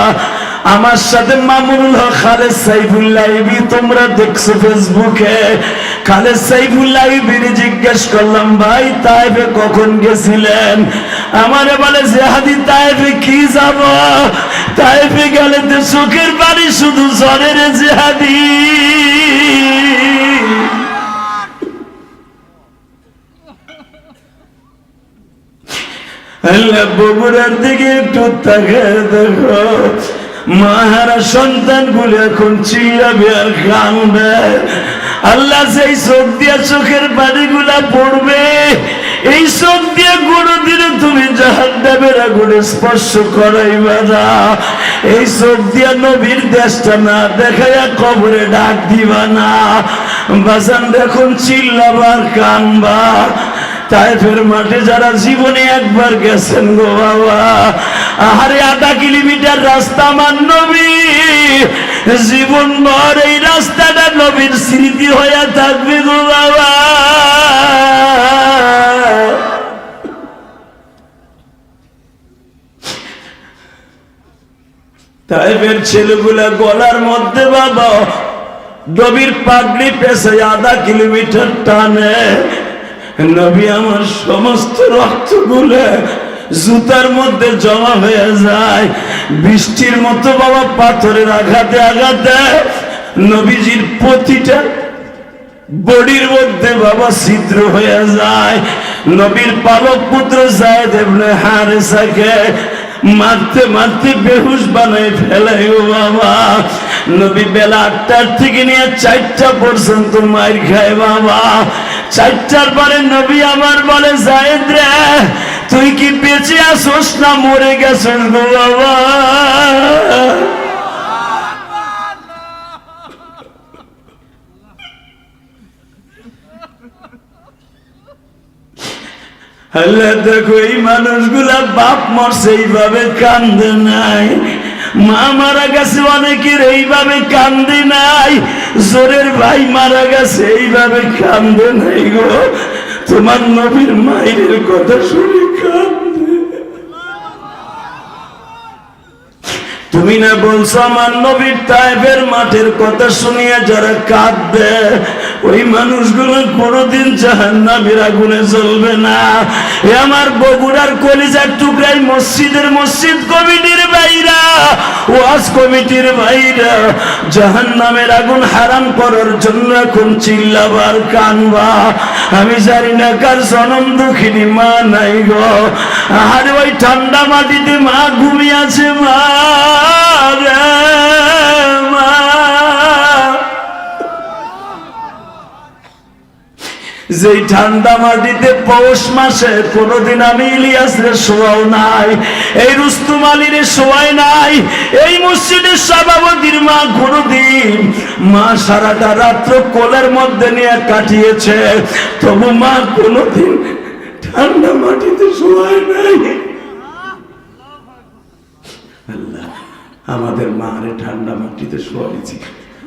আমার সাথে মামুনুল হক, খালেদ সাইফুল্লাহ, তোমরা দেখছো ফেসবুকে, খালেদ সাইফুল্লাহ জিজ্ঞেস করলাম, ভাই তায়েফে কখন গেছিলেন? আমারে বলে, জেহাদি তায়েফে কি যাব, তায়েফে গেলে তো চোখের পানি শুধু ঝরে রে জেহাদি। বগুড়ার দিকে একটু তাকায় দেখো, মাহারা সন্তান গুলো এখন চিল্লাবে আর কাঁদবে। আল্লাহ সেই চোখ দিয়ে চোখের পানি গুলা পড়বে, এই চোখ দিয়ে কোনদিনও তুমি জাহান্নামের আগুনে স্পর্শ করাইবা না। এই চোখ দিয়ে নবীর দেশটা না দেখাইয়া কবরে ডাক দিবা না। বাজান দেখুন চিল্লাবা আর কাঁদবা। তায়েফের মাঠে যারা জীবনে একবার গেছেন গো বাবা, আহারে 1/2 কিলোমিটার রাস্তা আমার নবী জীবন ভর এই রাস্তাটা নবীর স্মৃতি হয়ে থাকবে গো বাবা। তায়েফের ছেলেগুলা গলার মধ্যে বাবা নবীর পাগড়ি পেছে 1/2 কিলোমিটার টানে। নবী আমার সমস্ত রক্তগুলো জুতার মধ্যে জমা হয়ে যায়, বৃষ্টির মতো বাবা পাথরের আঘাতে আঘাতে নবীজির প্রতিটা বডির মধ্যে বাবা ছিদ্র হয়ে যায়। নবীর পালক পুত্র যায়েদ ইবনে হারেসাকে মারতে মারতে বেহুশ বানায় ফেলে গো বাবা। নবী বেলা 8টার থেকে নিয়ে 4টা পর্যন্ত মার খায় বাবা। 4টার পরে নবী আমার বলে, যায়েদ রে তুই কি বেঁচে আসোস না মরে গেছিস গো বাবা? আল্লাহ দেখো এই মানুষগুলা বাপ মরছে এইভাবে কান্দে নাই, মা মারা গেছে অনেকের এইভাবে কান্দে নাই, জোরের ভাই মারা গেছে এইভাবে কান্দে নাই গো। তোমার নবীর মায়ের কথা শুনে কান্দে। তুমি না বলছো আমার নবীর তায়েফের মাঠের কথা শুনিয়া যারা কাঁদবে ওই মানুষগুলো কোনোদিন জাহান্নামের আগুনে জ্বলবে না। এ আমার বগুড়ার কলিজার টুকরাই মসজিদের মসজিদ কমিটির ভাইরা, ওয়াজ কমিটির ভাইরা, জাহান্নামের আগুন হারাম করার জন্য এখন চিল্লাবার কানবা। আমি জানি না কার জনম দুঃখিনী মা নাই গো। আরে ওই ঠান্ডা মাটিতে মা ঘুমিয়ে আছে, মা রে মা। যেই ঠান্ডা মাটিতে পৌষ মাসে কোনদিন আমি ইলিয়াসরে শোয়াও নাই, এই রুস্তুম আলীরে শোয়াই নাই, এই মসজিদের সভাপতির মা কোনদিন মা সারাটা রাত্র কোলের মধ্যে নিয়ে কাটিয়েছে, তবু মা কোনদিন ঠান্ডা মাটিতে শোয়াই নাই। আল্লাহ আমাদের মারে ঠান্ডা মাটিতে শোয়াইছি,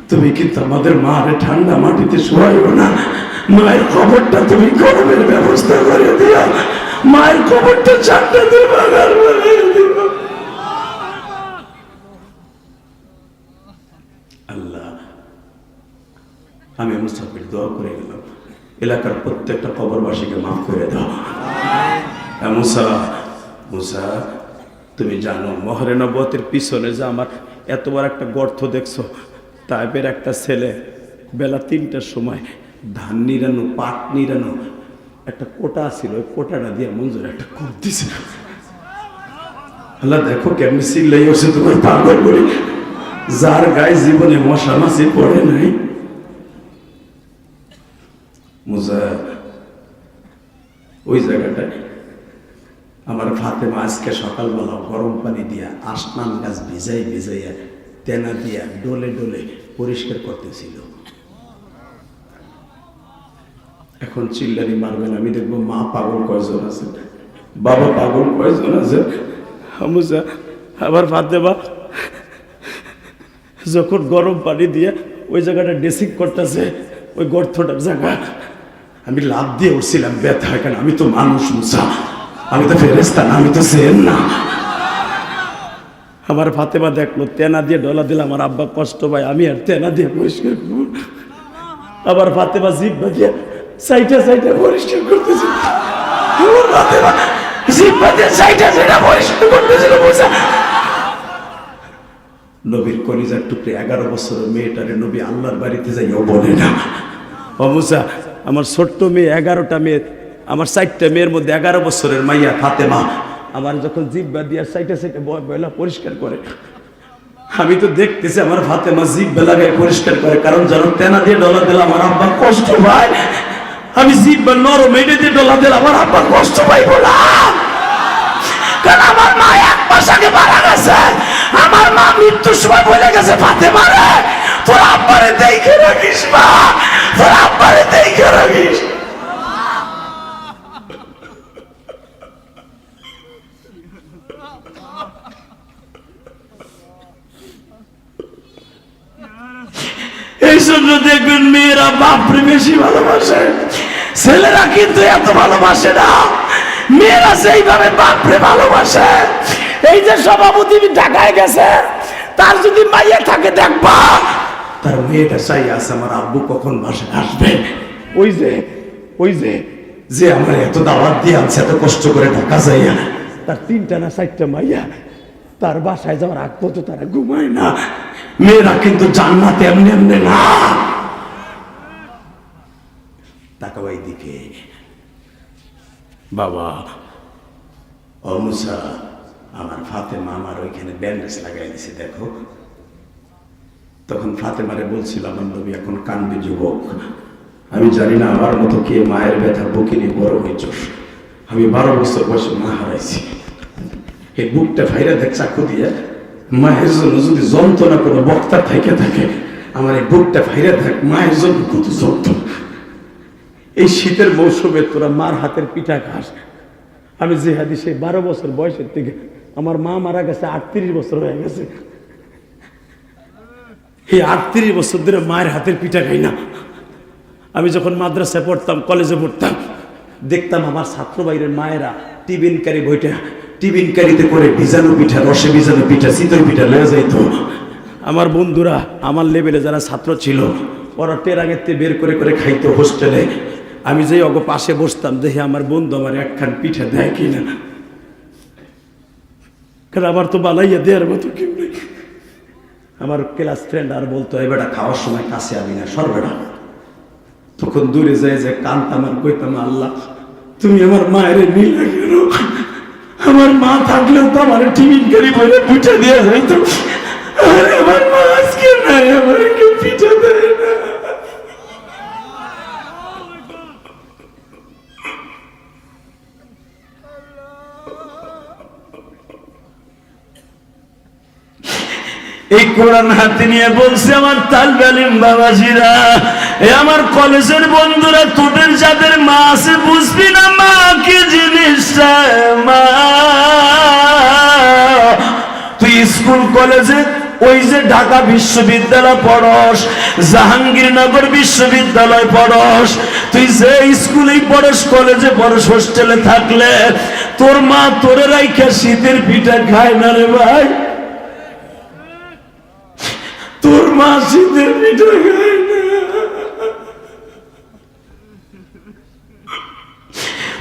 তুমি কিন্তু আমাদের মারে ঠান্ডা মাটিতে শোয়াইও না। মায়ের খবরটা তুমি গরমের ব্যবস্থা করে দিও, মায়ের খবরটা 4টা দিয়ে বাগার বানিয়ে দিও। আল্লাহ আমি মুসাফির দোয়া করে গেলাম, এলাকার প্রত্যেকটা কবরবাসীকে মাফ করে দাও। মুসা মুসা তুমি জানো মহরে নবুয়তের পিছনে যে আমার এত বড় একটা গর্ত দেখছো, তাইপের একটা ছেলে বেলা 3টার সময় ধান নিরানো পাট নিরানো একটা কোটা ছিল, ওই কোটাটা দিয়ে মঞ্জুর একটা কোপ দিছিল। আল্লাহ দেখো কেমনি চিল্লাই হচ্ছে তোমার পাগল করে, যার গায়ে জীবনে মশা মাছি পড়ে নাই। মুসা ওই জায়গাটায় আমার ফাতেমা আজকে সকালবেলা গরম পানি দিয়া আসনান গাছ ভিজাইয়া তেনা দিয়া ডলে ডলে পরিষ্কার করতেছিল। এখন চিল্লানি মারবেন, আমি দেখবো মা পাগল কয়জন আছে, বাবা পাগল কয়জন আছে। মুসা আবার ফাতেমা যখন গরম পানি দিয়া ওই জায়গাটা ড্রেসিং করতেছে, ওই গর্তটার জায়গা, আমি লাভ দিয়ে উঠছিলাম, ব্যথা হয় কেন, আমি তো মানুষ মুসা, আমি তো ফেরেশতা না, আমি তো সেন না। আমার ফাতেমা দেখলো তেনা দিয়ে ডলা দিলে আমার আব্বা কষ্ট পায়, আমি আর তেনা দিয়ে পরিষ্কার করব। আবার ফাতেমা জিব্বা দিয়ে সাইটা সাইটা পরিষ্কার করতেছে, ফাতেমা জিব্বা দিয়ে সাইটা সাইটা পরিষ্কার করতেছিল। মুসা নবীর কলিজার টুকরে 11 বছরের মেয়েটারে নবী আল্লাহর বাড়িতে যাইও বলে না, ও মুসা আমার ছোট্ট মেয়ে 11টা মেয়ে, আমার 4টা মেয়ের মধ্যে 11 বছরের মাইয়া ফাতেমা আমার যখন জিব্বা দিয়া সাইটা সাইটা বয়লা পরিষ্কার করে, আমি তো দেখতেছি আমার ফাতেমা জিব্বা লাগায় পরিষ্কার করে, কারণ যেন তেনা দিয়ে ডলা দিলে আমার আব্বা কষ্ট পায়, আমি জিব্বা নরম মেটে দিয়ে ডলা দিলে আমার আব্বা কষ্ট পাইব না। কারণ আমার মা 1 মাস আগে মারা গেছে, আমার মা মৃত্যুর সময় বলে গেছে, ফাতেমা রে তোর আব্বারে দেখে রাখিস, মা তোর আব্বারে দেখে রাখিস। এই জন্য দেখবেন মেয়েরা বাপরে বেশি ভালোবাসে, ছেলেরা কিন্তু এত ভালোবাসে না, মেয়েরা সেইভাবে বাপরে ভালোবাসে। এই যে সভাপতি ঢাকায় গেছে, তার যদি মাইয়া থাকে দেখবা তার মেয়েটা চাই আছে আমার আব্বু কখন বাসায় আসবে। ওই যে যে আমার এত দাওয়াত দিয়ে আনছে, এত কষ্ট করে ঢাকা যাইয়া, তার 3টা না 4টা মাইয়া, তার বাসায় যাওয়ার আগ পর্যন্ত তারা ঘুমায় না। মেয়েরা কিন্তু জান্নাতে এমনি এমনি না। তাকাও এইদিকে বাবা। ও মুসা, আমার ফাতেমা আমার ওইখানে ব্যান্ডেজ লাগাই দিছে, দেখো। তখন ফাতেমারে বলছিল, আমার নবী এখন কানবে যুবক, আমি জানি না আমার মতো কে মায়ের ব্যথা বুকে নিয়ে বড় হয়েছস। আমি 12 বছর বয়সে মা হারাইছি। এই বুকটা ফাইরা দেখ চাকু দিয়ে, মায়ের জন্য যদি যন্ত্রণা কোনো বক্তা থেকে থাকে, আমার এই বুকটা ফাইরা দেখ, মায়ের জন্য কত যন্ত্রণা। এই শীতের মৌসুমে তোরা মার হাতের পিঠা খাস। আমি যে হাদিসে 12 বছর বয়সের থেকে আমার মা মারা গেছে, 38 বছর হয়ে গেছে। এই 38 বছর ধরে মায়ের হাতের পিঠা খাই না। আমি যখন মাদ্রাসায় পড়তাম, কলেজে পড়তাম, দেখতাম আমার ছাত্র বাইরের মায়েরা টিফিনকারি বইটা, টিফিনকারিতে করে ভিজানো পিঠা, রসে ভিজানো পিঠা, চিতই পিঠা লয়ে যাইত। আমার বন্ধুরা, আমার লেভেলে যারা ছাত্র ছিল, ওরা টেরাগেতে বের করে করে খাইতো হোস্টেলে। আমি যেই অগ পাশে বসতাম, দেখি আমার বন্ধু আমার একখান পিঠা দেয় কিনা, কারণ আমার তো বানাইয়া দেওয়ার মতো কেউ নেই। আমার ক্লাস ফ্রেন্ড আর বলতো, এই বেটা খাওয়ার সময় কাছে আবি না, সর বেটা। তখন দূরে যায় যে কানতাম আর কইতাম, আল্লাহ তুমি আমার মায়ের নিলা কেন? আমার মা থাকলেও তো আমার টিফিনকারি বলে পিঠা দিয়ে যাইতো, আর আমার মা আজকে নাই, আমার কেউ পিঠা দেয় না। এই কোরআন হাতে নিয়ে বলছে আমার তালবে আলিম বাবাজিরা, আমার কলেজের বন্ধুরা, তোদের যাদের মা আছে বুঝবি না মা কি জিনিসটা। মা তুই স্কুল কলেজে ওই যে ঢাকা বিশ্ববিদ্যালয় পড়স, জাহাঙ্গীরনগর বিশ্ববিদ্যালয় পড়স, তুই যে স্কুলেই পড়স, কলেজে পড়স, হোস্টেলে থাকলে তোর মা তোরে রাইখা শীতের পিঠা খায় না রে ভাই। তোর মা শীতের পিঠা খায় না।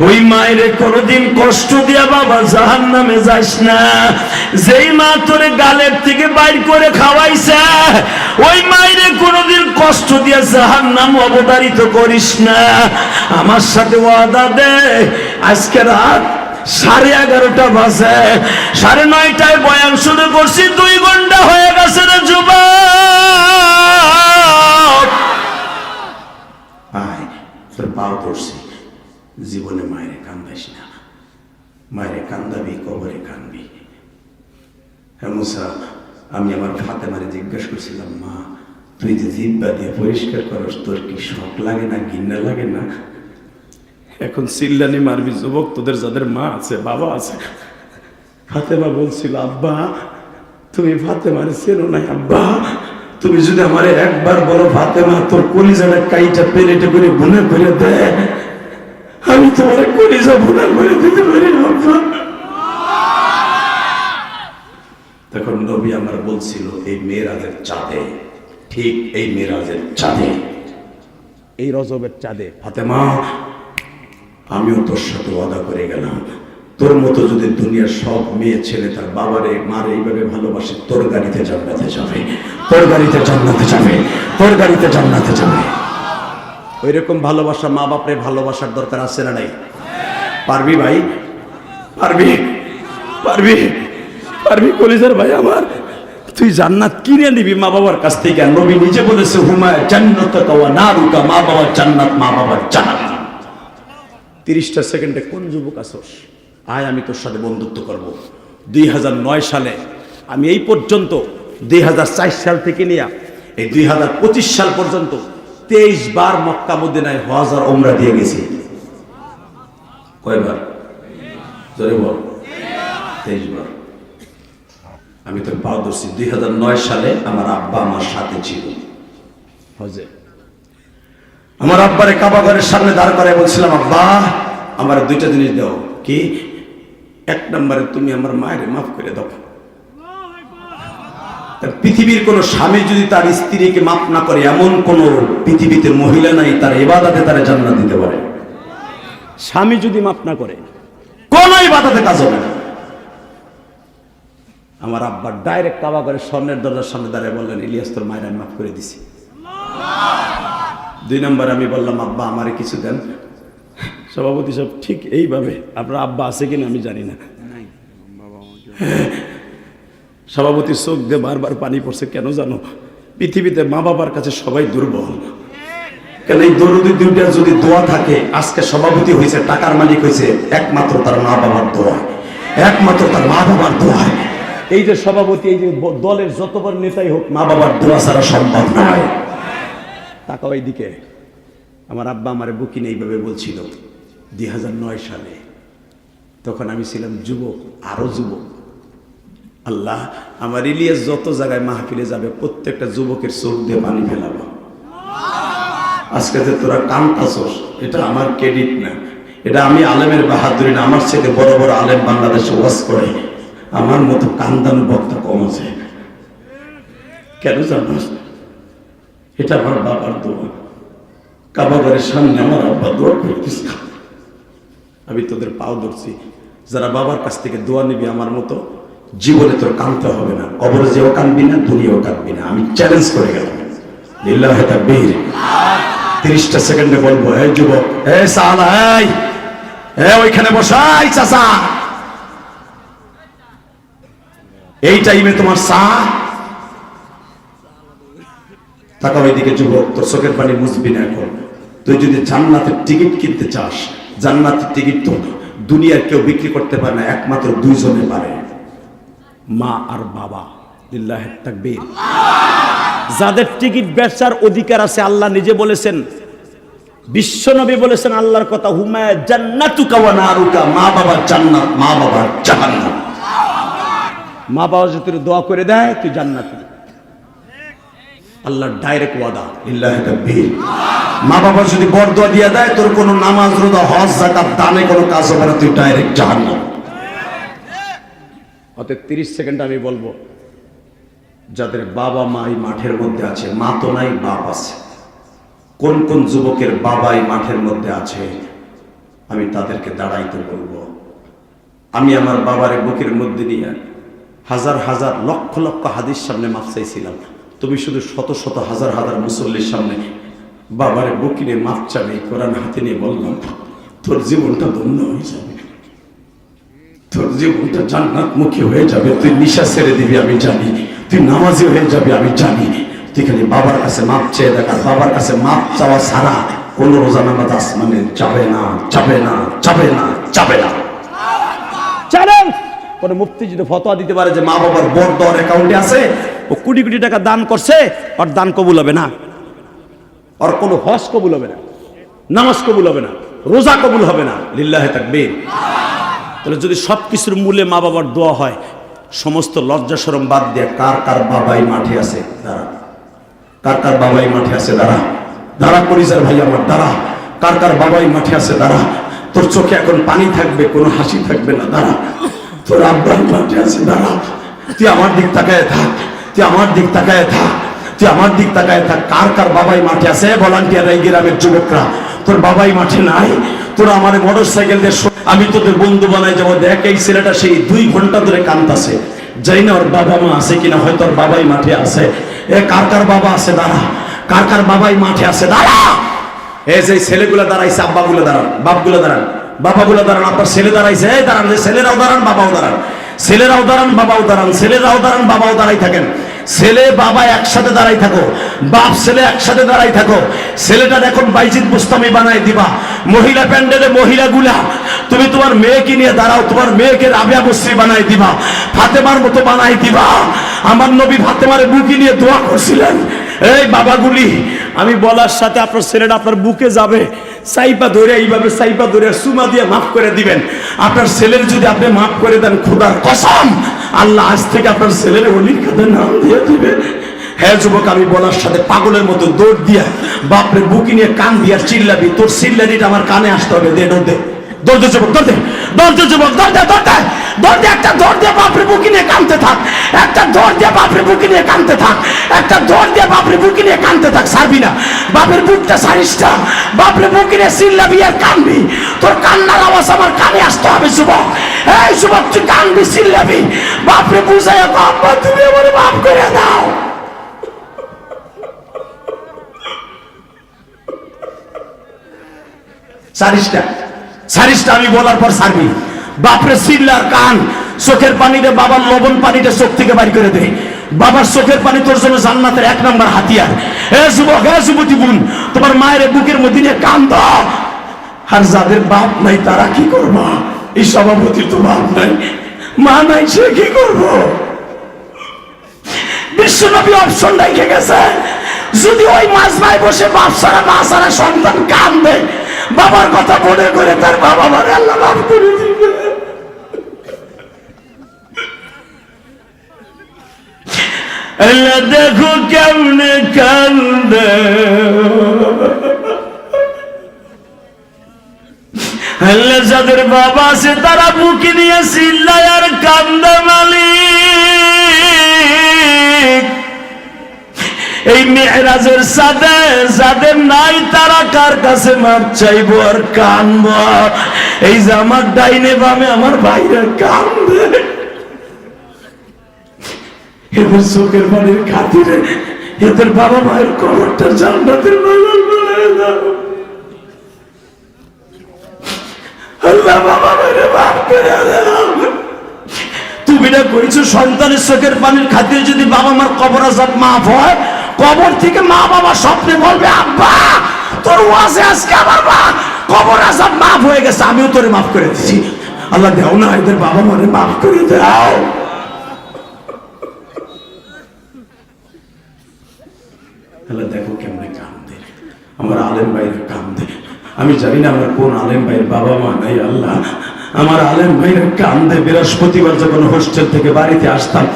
ওই মায়ের কোনদিন কষ্ট দিয়া বাবা জাহান্নামে যাস না। যেই মা তোরে গালের থেকে বাইর করে খাওয়াইছে, ওই মায়ের কোনদিন কষ্ট দিয়া জাহান্নাম অবতারিত করিস না। আমার সাথে ওয়াদা দে, আজকে রাত 11:30 বাজে, 9:30টায় বয়ান শুরু করছি, 2 ঘন্টা হয়ে গেছে রে যুবক। আয় তোর পাও পড়ছি, জীবনে মায়ের কান্দাইস না, মায়ের কান্দাবি কবরে কানবি। হ্যাঁ মুসা, আমি আমার ফাতেমারে জিজ্ঞেস করছিলাম, মা তুই যে জিব্বা দিয়ে পরিষ্কার করস, তোর কি শখ লাগে না, ঘৃণা লাগে না? এখন চিল্লানি মারবি যুবক, তোদের যাদের মা আছে, বাবা আছে। ফাতেমা বলছিল, আব্বা তুমি ফাতেমারে চেনো নাই, আব্বা তুমি যদি আমারে একবার বলো ফাতেমা তোর কলিজাটা কাইটা পেলেটে করে ভুনা করে দে, আমি তোমার কলিজা ভুনা করে দিতে পারি আব্বা। তখন নবী আমার বলছিল, এই মেরাজের চাঁদে, ঠিক এই মেরাজের চাঁদে, এই রজবের চাঁদে, ফাতেমা আমিও তোর সাথে ওয়াদা করে গেলাম, তোর মতো যদি দুনিয়ার সব মেয়ে ছেলে তার বাবারে মারে এইভাবে ভালোবাসে, তোর গাড়িতে জান্নাতে যাবে, তোর গাড়িতে জান্নাতে যাবে, তোর গাড়িতে জান্নাতে যাবে। ওই রকম ভালোবাসা, মা বাপরে ভালোবাসার দরকার আছে না নাই? পারবি ভাই? পারবি? পারবি? পারবি কলিজার ভাই আমার? তুই জান্নাত কিনে নিবি মা বাবার কাছ থেকে। নবী নিজে বলেছে, হুমা জান্নাতুকা ওয়া নারুকা, মা বাবার জান্নাত, মা বাবার জাহান্নাম। 30টা সেকেন্ডে কোন যুবক আসোস, আয় আমি তোর সাথে বন্ধুত্ব করব। 2009 সালে আমি এই পর্যন্ত, 2004 সাল থেকে নিয়ে এই 2025 সাল পর্যন্ত 23 বার মক্কা মদিনায় হজ আর ওমরা দিয়ে গেছি। কয়বার? জোরে বল। 23 বার। আমি তোর পাও ধরছি। 2009 সালে আমার আব্বা আমার সাথে ছিল হজে। আমার আব্বারে কাবা ঘরের সামনে দাঁড় করায় বলছিলাম, আব্বা আমার 2টা জিনিস দাও। কি? 1 নম্বরে তুমি আমার মায়ের মাফ করে দাও। পৃথিবীর কোন স্বামী যদি তার স্ত্রীকে মাফ না করে, এমন কোন পৃথিবীতে মহিলা নাই তার ইবাদতে তারা জান্নাত দিতে পারে। স্বামী যদি মাফ না করে, কোন ইবাদতে কাজ হবে না। আমার আব্বা ডাইরেক্ট কাবা করে স্বর্ণের দরজার সামনে দাঁড়িয়ে বললেন, ইলিয়াস তোর মায়ের আমি মাফ করে দিছি। 2 নম্বর আমি বললাম, আব্বা আমারে কিছু দেন। সভাপতি সব ঠিক এইভাবে, আপনার আব্বা আছে কিনা আমি জানি না। সভাপতির চোখ দিয়ে বারবার পানি পড়ছে, কেন জানো? পৃথিবীতে মা বাবার কাছে সবাই দুর্বল। কেন এই দরুদি দুইটা যদি দোয়া থাকে, আজকে সভাপতি হয়েছে, টাকার মালিক হয়েছে, একমাত্র তার মা বাবার দোয়া, একমাত্র তার মা বাবার দোয়া। এই যে সভাপতি, এই যে দলের যত বড় নেতাই হোক, মা বাবার দোয়া ছাড়া সম্ভব নয়। তাকাও এইদিকে। আমার আব্বা আমারে বুকিনে এইভাবে বলছিল 2009 সালে, তখন আমি ছিলাম যুবক, আরো যুবক। আল্লাহ, আমার ইলিয়াস যত জায়গায় মাহফিলে যাবে, প্রত্যেকটা যুবকের চোখ দিয়ে পানি ফেলাবো। আজকে যে তোরা কান্তাছস, এটা আমার ক্রেডিট না, এটা আমি আলেমের বাহাদুরি না। আমার থেকে বড় বড় আলেম বাংলাদেশে ওয়াজ করে, আমার মতো কান্দানু বক্তা কম আছে। কেন জানোস? এটা আমার বাবার দোয়া। কাবাগারের সামনে আমার আব্বা দোয়া করতেছে, আমি তোদের পাও ধরছি। যারা বাবার কাছ থেকে দোয়া নিবি আমার মতো, জীবনে তোর কাঁদতে হবে না, কবরে যেও কাঁদবি না, দুনিয়াও কাঁদবি না। আমি চ্যালেঞ্জ করে গেলাম। লিল্লাহি তাকবীর। 30টা সেকেন্ডে বলবো, এই যুবক, এই সালা, এই ওইখানে বসাই চাচা, এই টাইমে তোমার চা। তাকাও এইদিকে যুবক, তোর চোখের পানি মুছবি না এখন। তুই যদি জান্নাতের টিকিট কিনতে চাস, জান্নাতের টিকিট তো দুনিয়ার কেউ বিক্রি করতে পারে না, একমাত্র 2 জনে পারে, মা আর বাবা। লিল্লাহি তাকবীর। যাদের টিকিট বেচার অধিকার আছে, আল্লাহ নিজে বলেছেন, বিশ্বনবী বলেছেন আল্লাহর কথা, হুমা জান্নাতুকা ওয়া নারুকা, মা বাবার জান্নাত, মা বাবার জাহান্নাম। মা বাবা যদি তোর দোয়া করে দেয়, তুই জান্নাতি। আল্লাহর ডাইরেক্ট ওয়াদা। লিল্লাহি তাকবীর। মা বাবা যদি বরদোয়া দিয়ে দেয়, তোর কোনো নামাজ, রোজা, হজ, যাকাত, দানে কোনো কাজ হবে না, তুই ডাইরেক্ট জাহান্নাম। অতএব 30 সেকেন্ড আমি বলবো, যাদের বাবা মা এই মাঠের মধ্যে আছে, মা তো নাই, বাপ আছে, কোন কোন যুবকের বাবা এই মাঠের মধ্যে আছে, আমি তাদেরকে দাঁড়াইতে বলবো। আমি আমার বাবারে বুকের মধ্যে নিয়ে হাজার হাজার লক্ষ লক্ষ হাদিস সামনে মাফ চাইছিলাম। তুমি শুধু শত শত হাজার হাজার মুসল্লির সামনে বাবারে বুকিনে মাফ চাবে, কোরআন হাতে নিয়ে বললাম, তোর জীবনটা ধন্য হয়ে যাবে, তোর জীবনটা জান্নাতমুখী হয়ে যাবে। তুই নিশা ছেড়ে দিবি আমি জানি, তুই নামাজি হয়ে যাবে আমি জানি। তুই খালি বাবার কাছে মাপ চেয়ে দেখ, আর বাবার কাছে মাপ চাওয়া ছাড়া কোন রোজা নামাজ আসমানে যাবে না, যাবে না, যাবে না, যাবে না। চ্যালেঞ্জ। কোন মুফতি যদি ফতোয়া দিতে পারে যে মা বাবার বরদর অ্যাকাউন্টে আছে, ও কোটি কোটি টাকা দান করছে, ওর দান কবুল হবে না, ওর কোনো হজ কবুল হবে না, নামাজ কবুল হবে না, রোজা কবুল হবে না। লিল্লাহি তাকবীর। তাহলে যদি সবকিছুর মূলে মা বাবার দোয়া হয়, সমস্ত লজ্জা শরম বাদ দিয়ে কার কার বাবাই মাঠে আছে দাঁড়া, কার কার বাবাই মাঠে আছে দাঁড়া, দাঁড়া পরিচার ভাই আমার দাঁড়া, কার কার বাবাই মাঠে আছে দাঁড়া। তোর চোখে এখন পানি থাকবে, কোনো হাসি থাকবে না, দাঁড়া। তোর আব্বাই মাঠে আছে দাঁড়া। তুই আমার দিক তাকায় থাক, তুই আমার দিক তাকায় থাক, তুই আমার দিক তাকায় থাক। কার কার বাবাই মাঠে আছে? ভলান্টিয়ার এই গ্রামের যুবকরা, তোর বাবাই মাঠে নাই? তোরা আমার মোটর সাইকেল দিয়ে, আমি তোদের বন্ধু বানাই যাবো। দেখ এই ছেলেটা সেই 2 ঘন্টা ধরে কাঁদতাছে, যাই না ওর বাবা মা আছে কিনা, হয়তো ওর বাবাই মাঠে আছে। এ কার কার বাবা আছে দাঁড়া, কার কার বাবাই মাঠে আছে দাঁড়া। এই যে ছেলেগুলো দাঁড়াইছে, আব্বাগুলো দাঁড়ান, বাপগুলো দাঁড়ান, বাবাগুলো দাঁড়ান, আপনার ছেলে দাঁড়াইছে, এই দাঁড়ান, ছেলেরাও দাঁড়ান, বাবাও দাঁড়ান, ছেলেরাও দাঁড়ান, বাবাও দাঁড়ান, ছেলেরাও দাঁড়ান, বাবাও দাঁড়াই থাকেন। ছেলে বাবা একসাথে দাঁড়াই থাকো, বাপ ছেলে একসাথে দাঁড়াই থাকো। ছেলেটা এখন বাইজিদ বুস্তামি বানাই দিবা। মহিলা প্যান্ডেলে মহিলাগুলা, তুমি তোমার মেয়েকে নিয়ে দাঁড়াও, তোমার মেয়েকে রাবিয়া বস্রি বানাই দিবা, ফাতেমার মতো বানাই দিবা। আমার নবী ফাতেমার বুকে নিয়ে দোয়া করছিলেন। এই বাবাগুলি, আমি বলার সাথে আপনার ছেলেটা আপনার বুকে যাবে, সাইপা ধরে এইভাবে সাইপা ধরে সুমা দিয়ে মাফ করে দিবেন। আপনার ছেলের যদি আপনি মাফ করে দেন, খোদার কসম আল্লাহ আজ থেকে আপনার ছেলের অলির কাছে নাম দিয়ে দিবে। হ্যাঁ যুবক, আমি বলার সাথে পাগলের মতো দৌড় দিয়া বাপরে বুকি নিয়ে কান দিয়া চিল্লাবি, তোর চিল্লানিটা আমার কানে আসতে হবে। দে দৌড় দে, দৌড় দে যুবক, দৌড় দে, দৌড় দে যুবক, দৌড় দে, দৌড় দে, দৌড় দে, একটা দৌড় দে, বাপরে বুকি নিয়ে কানতে থাক, একটা দৌড় দিয়ে বাপরে বুকে নিয়ে কানতে থাক, একটা দৌড় দিয়ে বাপরে বুকে নিয়ে কানতে থাক, ছাড়বি না। বাপের বুকটা ছাড়িস না, বাপরে বুকে নিয়ে চিল্লাবি আর কানবি। তোর কান্নার আওয়াজ আমার কানে আসতে হবে যুবক। এই যুবক, তুই কানবি, চিল্লাবি, বাপরে বুঝাইয়া আব্বা তুমি আমার মাফ করে দাও। সারিসটা আমি বলার পর সারবি। বাপরে চিল্লার কান, চোখের পানিতে বাবার লবণ পানিটা চোখ থেকে বাড়ি করে দে। বাবার চোখের পানি তোর জন্য জান্নাতের 1 নম্বর হাতিয়ার। এ যুবক, এ যুবতী বোন, তোমার মায়ের বুকের মধ্যে নিয়ে কান্দ। আর যাদের বাপ নাই তারা কি করবা? এই সভাপতির তো বাপ নাই, মা নাই, সে কি করবো? বিশ্বনবী অপশন রেখে গেছে, যদি ওই মাজমায় বসে বাপ ছাড়া মা ছাড়া সন্তান কান্দে, বাবার কথা মনে করে তার বাবা মারে আল্লাহ মাফ করে দিবে। আল্লাহ দেখো কেমনে কান্দে, আল্লাহ যাদের বাবা আছে তারা বুকে নিয়ে চিল্লায় আর কান্দে। মালিক, এই মেরাজের সাথে যাদের নাই তারা কার কাছে মাপ চাইবো আর কানবো? এই যে আমার ডাইনে বামে আমার ভাইরা কান্দে, এদের চোখের পানির খাতিরে এদের বাবা মায়ের কবরটা জান্নাতের বাগান বানায় দাও। আল্লাহ বাবা মায়ের মাফ করে দাও। তুমি না কইছো সন্তানের চোখের পানির খাতিরে যদি বাবা মার কবর আযাব মাফ হয়, কবর থেকে মা বাবা স্বপ্নে বলবে আব্বা তোর ওয়াজে আজকে আমার মা কবর আযাব মাফ হয়ে গেছে, আমিও তোরে মাফ করে দিছি। আল্লাহ দাও না, এদের বাবা মারে মাফ করে দাও। আল্লাহ দেখো কেমনে কান্দে, আমার আলেম ভাইরা কান্দে। আমি জানি না আমার কোন আলেম ভাইয়ের বাবা মা নাই। আল্লাহ, আমার আলেম ভাইরা কান্দে। বৃহস্পতিবার যখন হোস্টেল থেকে বাড়িতে আসতাম,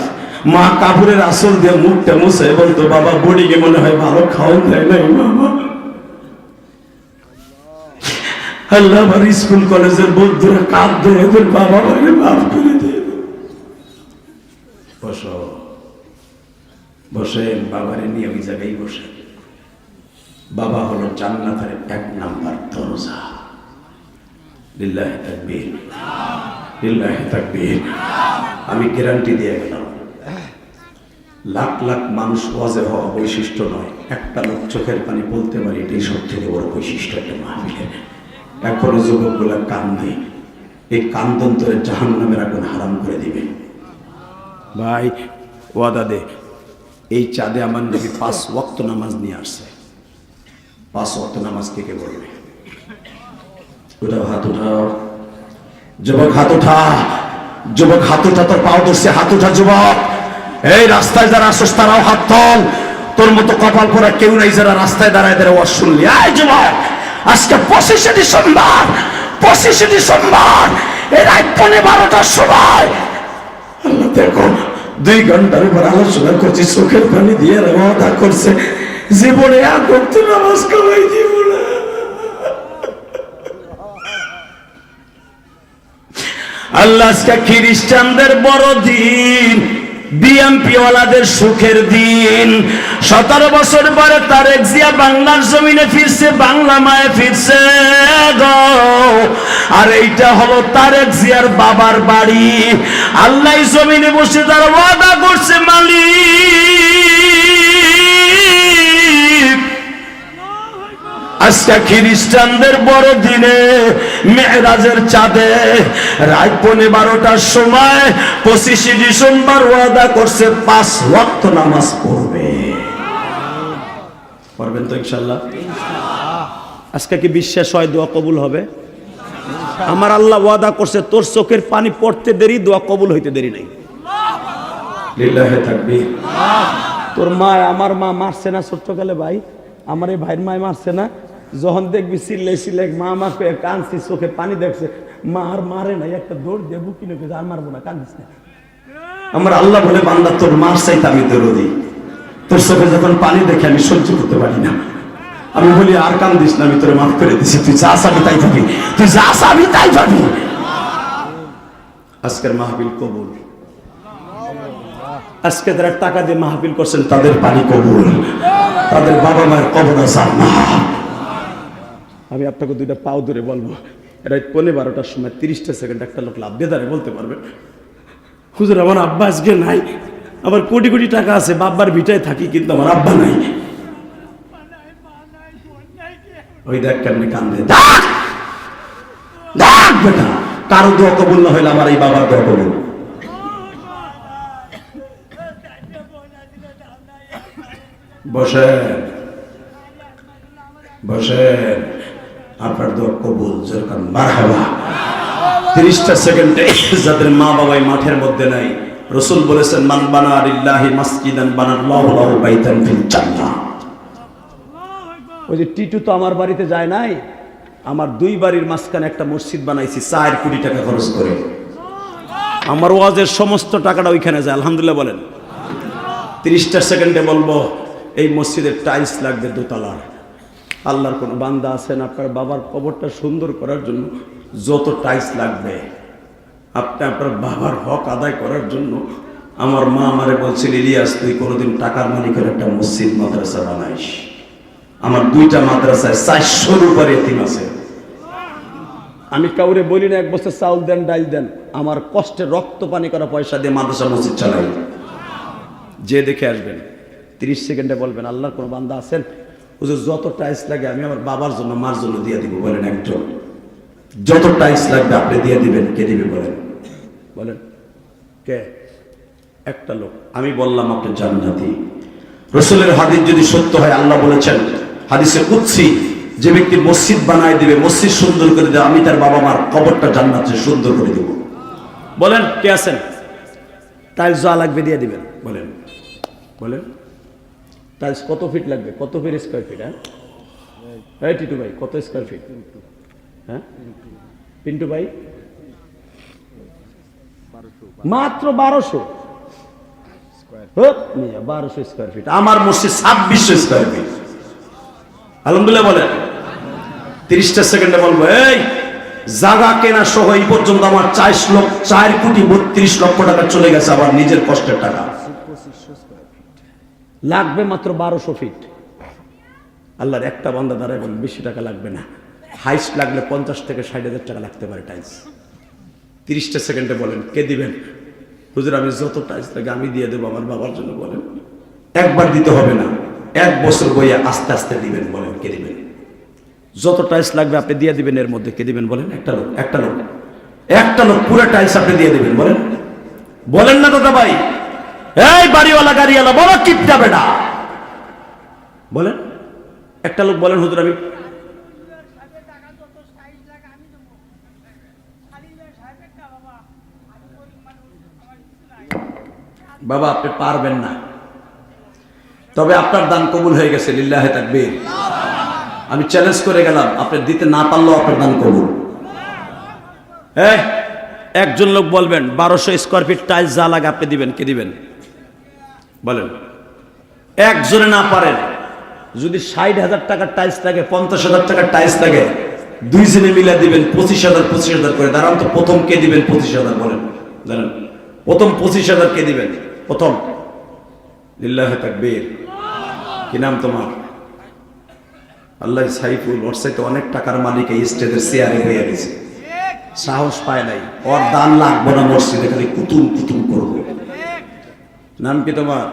মা কাপড়ের আসল দিয়ে মুখটা মুছে বলতো বাবা বডিকে মনে হয় ভালো খাওয়ান দেয় নাই বাবা। আল্লাহ, আমার স্কুল কলেজের বন্ধুরা কাঁদবে, এদের বাবা মারে মাফ করে দেবে। বসো, বসেন, বাবারে নিয়ে ওই জায়গায় বসে। বাবা হলো জান্নাতের 1 নম্বর দরজা। লিল্লাহি তাকবীর, লিল্লাহি তাকবীর। আমি গ্যারান্টি দিয়ে গেলাম, লাখ লাখ মানুষ ওয়াজে হওয়া বৈশিষ্ট্য নয়, একটা লোক চোখের পানি বলতে পারি, এটাই সব থেকে বড় বৈশিষ্ট্য একটা মাহফিলের। এখনো যুবকগুলা কান্দে, এই কান্দন তোরে জাহান্নামের আগুন হারাম করে দিবে। ভাই ওয়াদা দে, এই চাঁদে আমার নবী 5 ওয়াক্ত নামাজ নিয়ে আসছে। 5 ওয়াক্ত নামাজ কে কে বলবে? উঠাও, হাত উঠাও যুবক, হাত উঠা যুবক, হাত উঠা। তোর পাও ধরছে, হাত উঠা যুবক। এই রাস্তায় যারা আসছ তারাও হাত তোল। তোর মতো কপাল পরা কেউ নাই যারা রাস্তায় দাঁড়ায় দাঁড়ায় ওয়াজ শুনলি। এই যুবক, আজকে 25শে ডিসেম্বর, 25শে ডিসেম্বর, এই রাত 12টার সময় আল্লাহ দেখো 2 ঘন্টার উপর আলোচনা করছি, চোখের পানি দিয়ে ওয়াদা করছে জীবনে এক ওয়াক্ত নামাজ কামাই দিব না। আল্লাহ, আজকে খ্রিস্টানদের বড় দিন, বিএমপি ওয়ালাদের সুখের দিন। 17 বছর পরে তারেক জিয়া বাংলার জমিনে ফিরছে, বাংলা মায়ে ফিরছে গো। আর এইটা হলো তারেক জিয়ার বাবার বাড়ি। আল্লাহ জমিনে বসে তার ওয়াদা করছে, মালিক আজকে খ্রিস্টানদের বড় দিনে মেরাজের চাঁদে রাত 12টার সময় 25শে ডিসেম্বর ওয়াদা করছে 5 ওয়াক্ত নামাজ পড়বে। পড়বেন তো ইনশাআল্লাহ? আজকে কি বিশ্বাস হয় দোয়া কবুল হবে? আমার আল্লাহ ওয়াদা করছে, তোর চোখের পানি পড়তে দেরি, দোয়া কবুল হইতে দেরি নাই। লিল্লাহি তাকবীর। তোর মা, আমার মা মারছে না ছোট্টকালে ভাই, আমার এই ভাইয়ের মায় মারছে না? যখন দেখবি চিল্লাই চিল্লাই মা আমাকে কাঁদছি, চোখে পানি দেখছে, মা আর মারে নাই, একটা দৌড় দেবো কিনে আর মারবো না, কান্দিস না। আমার আল্লাহ বলে বান্দা তোর মার চাইতে আমি দৌড়ি, তোর চোখে যখন পানি দেখে আমি সহ্য করতে পারি না, আমি বলি আর কান্দিস না, আমি তোর মাফ করে দিছি, তুই যা চাবি তাই পাবি, তুই যা চাবি তাই পাবি। আজকের মাহফিল কবুল, আজকে যারা টাকা দিয়ে মাহফিল করছেন তাদের বাড়ি কবুল, তাদের বাবা মায়ের কবর জান্নাত। আমি আপনাকে দুইটা পাও ধরে বলবো, রাত 12:15টার সময় 30টা সেকেন্ড একটা লোক লাভ দিয়ে দাঁড়িয়ে বলতে পারবে, হুজুর আমার আব্বা আজকে নাই, আমার কোটি কোটি টাকা আছে, বাব্বার ভিটায় থাকি, কিন্তু আমার আব্বা নাই। ওই দেখ কেমনি কান্দে, দেখ বেটা, কারো দোয়া কবুল না হইলে আমার এই বাবার দোয়া কবুল। বসেন বসেন, আপনার দোয়া কবুল, যেরকম মারহাবা। 30টা সেকেন্ডে যাদের মা বাবাই মাঠের মধ্যে নাই, রাসূল বলেছেন মান বানা লিল্লাহি মাসজিদান বানাল্লাহু লাহু বাইতান ফিল জান্নাহ। ওই যে টিটু তো আমার বাড়িতে যায় নাই, আমার 2 বাড়ির মাঝখানে একটা মসজিদ বানাইছি 4 কোটি টাকা খরচ করে। আমার ওয়াজের সমস্ত টাকাটা ওইখানে যায়, আলহামদুলিল্লাহ বলেন। 30টা সেকেন্ডে বলবো, এই মসজিদের টাইলস লাগবে 2 তলার। আল্লাহর কোনো বান্দা আছেন আপনার বাবার কবরটা সুন্দর করার জন্য যত টাইলস লাগবে, আপনি আপনার বাবার হক আদায় করার জন্য। আমার মা আমারে বলছিল, ইলিয়াস তুই কোনোদিন টাকার মালিকের একটা মসজিদ মাদ্রাসা বানাইস। আমার 2টা মাদ্রাসায় 400-র উপরে এতিম আছে। আমি কাউরে বলি না 1 বছর চাউল দেন ডাল দেন, আমার কষ্টে রক্ত পানি করা পয়সা দিয়ে মাদ্রাসা মসজিদ চালাই। যে দেখে আসবেন, 30 সেকেন্ডে বলবেন আল্লাহর কোনো বান্দা আছেন, হুজুর যত টাইলস লাগে আমি আমার বাবার জন্য মার জন্য দিয়ে দিব। বলেন একজন, যত টাইলস লাগবে আপনি দিয়ে দিবেন। কে দিবে বলেন? বলেন কে? একটা লোক। আমি বললাম আপনি জান্নাতি। রাসূলের হাদিস যদি সত্য হয়, আল্লাহ বলেছেন হাদিসে কুদসি, যে ব্যক্তি মসজিদ বানায় দিবে, মসজিদ সুন্দর করে দেবে, আমি তার বাবা মার কবরটা জান্নাতে সুন্দর করে দেব। বলেন কে আছেন? টাইলস যা লাগবে দিয়ে দিবেন। বলেন বলেন, টাইলস কত ফিট লাগবে? কত ফিট স্কয়ার ফিট? হ্যাঁ টিটু ভাই, কত স্কয়ার ফিট? হ্যাঁ পিন্টু ভাই, মাত্র 1200। 1200 স্কয়ার ফিট। আমার মসজিদ 2600 স্কয়ার ফিট। আলহামদুলিল্লাহ বলেন। 30টা সেকেন্ডে বলবো, এই জায়গা কেনা সহ এই পর্যন্ত আমার 4 কোটি 32 লক্ষ টাকা চলে গেছে, আবার নিজের কষ্টের টাকা। লাগবে মাত্র 1200 ফিট। আল্লাহর একটা বান্দা দাঁড়ায় বলেন বেশি টাকা লাগবে না, হাইস্ট লাগলে 50 থেকে 60,000 টাকা লাগতে পারে টাইলস। 30টা সেকেন্ডে বলেন কে দিবেন? হুজুর আমি যত টাইলস লাগে আমি দিয়ে দেবো আমার বাবার জন্য। বলেন একবার দিতে হবে না, 1 বছর বইয়া আস্তে আস্তে দিবেন। বলেন কে দিবেন? যত টাইলস লাগবে আপনি দিয়ে দিবেন। এর মধ্যে কে দিবেন বলেন? একটা লোক, একটা লোক, একটা লোক পুরো টাইলস আপনি দিয়ে দিবেন। বলেন বলেন না দাদা ভাই, এই বাড়িওয়ালা গাড়িওয়ালা বড় কিপটা বেটা, বলেন একটা লোক বলেন হুজুর আমি। বাবা আপনি পারবেন না, তবে আপনার দান কবুল হয়ে গেছে, লিল্লাহে তাকবীর। আমি চ্যালেঞ্জ করে গেলাম, আপনি দিতে না পারলেও আপনার দান কবুল। একজন লোক বলবেন 1200 স্কয়ার ফিট টাইলস যা লাগে আপনি দিবেন। কে দিবেন বলেন? একজনে না পারেন, যদি 60,000 টাকার টাইলস লাগে, 50,000 টাকার টাইলস লাগে, 2 জনে মিলে দিবেন 25,000 করে। দাঁড়ান তো, প্রথম কে দিবেন 25,000? বলেন দাঁড়ান, প্রথম 25,000 কে দিবেন? প্রথম লিল্লাহে তাকবীর। কি নাম তোমার? আল্লাহ সাইফুল। ওর সাথে অনেক টাকার মালিক এই স্টেজের চেয়ারে হয়ে গেছে, সাহস পায় নাই। ওর দান লাগবো না, মসজিদে খালি কুতুম কুতুম করবো। নাম কি তোমার?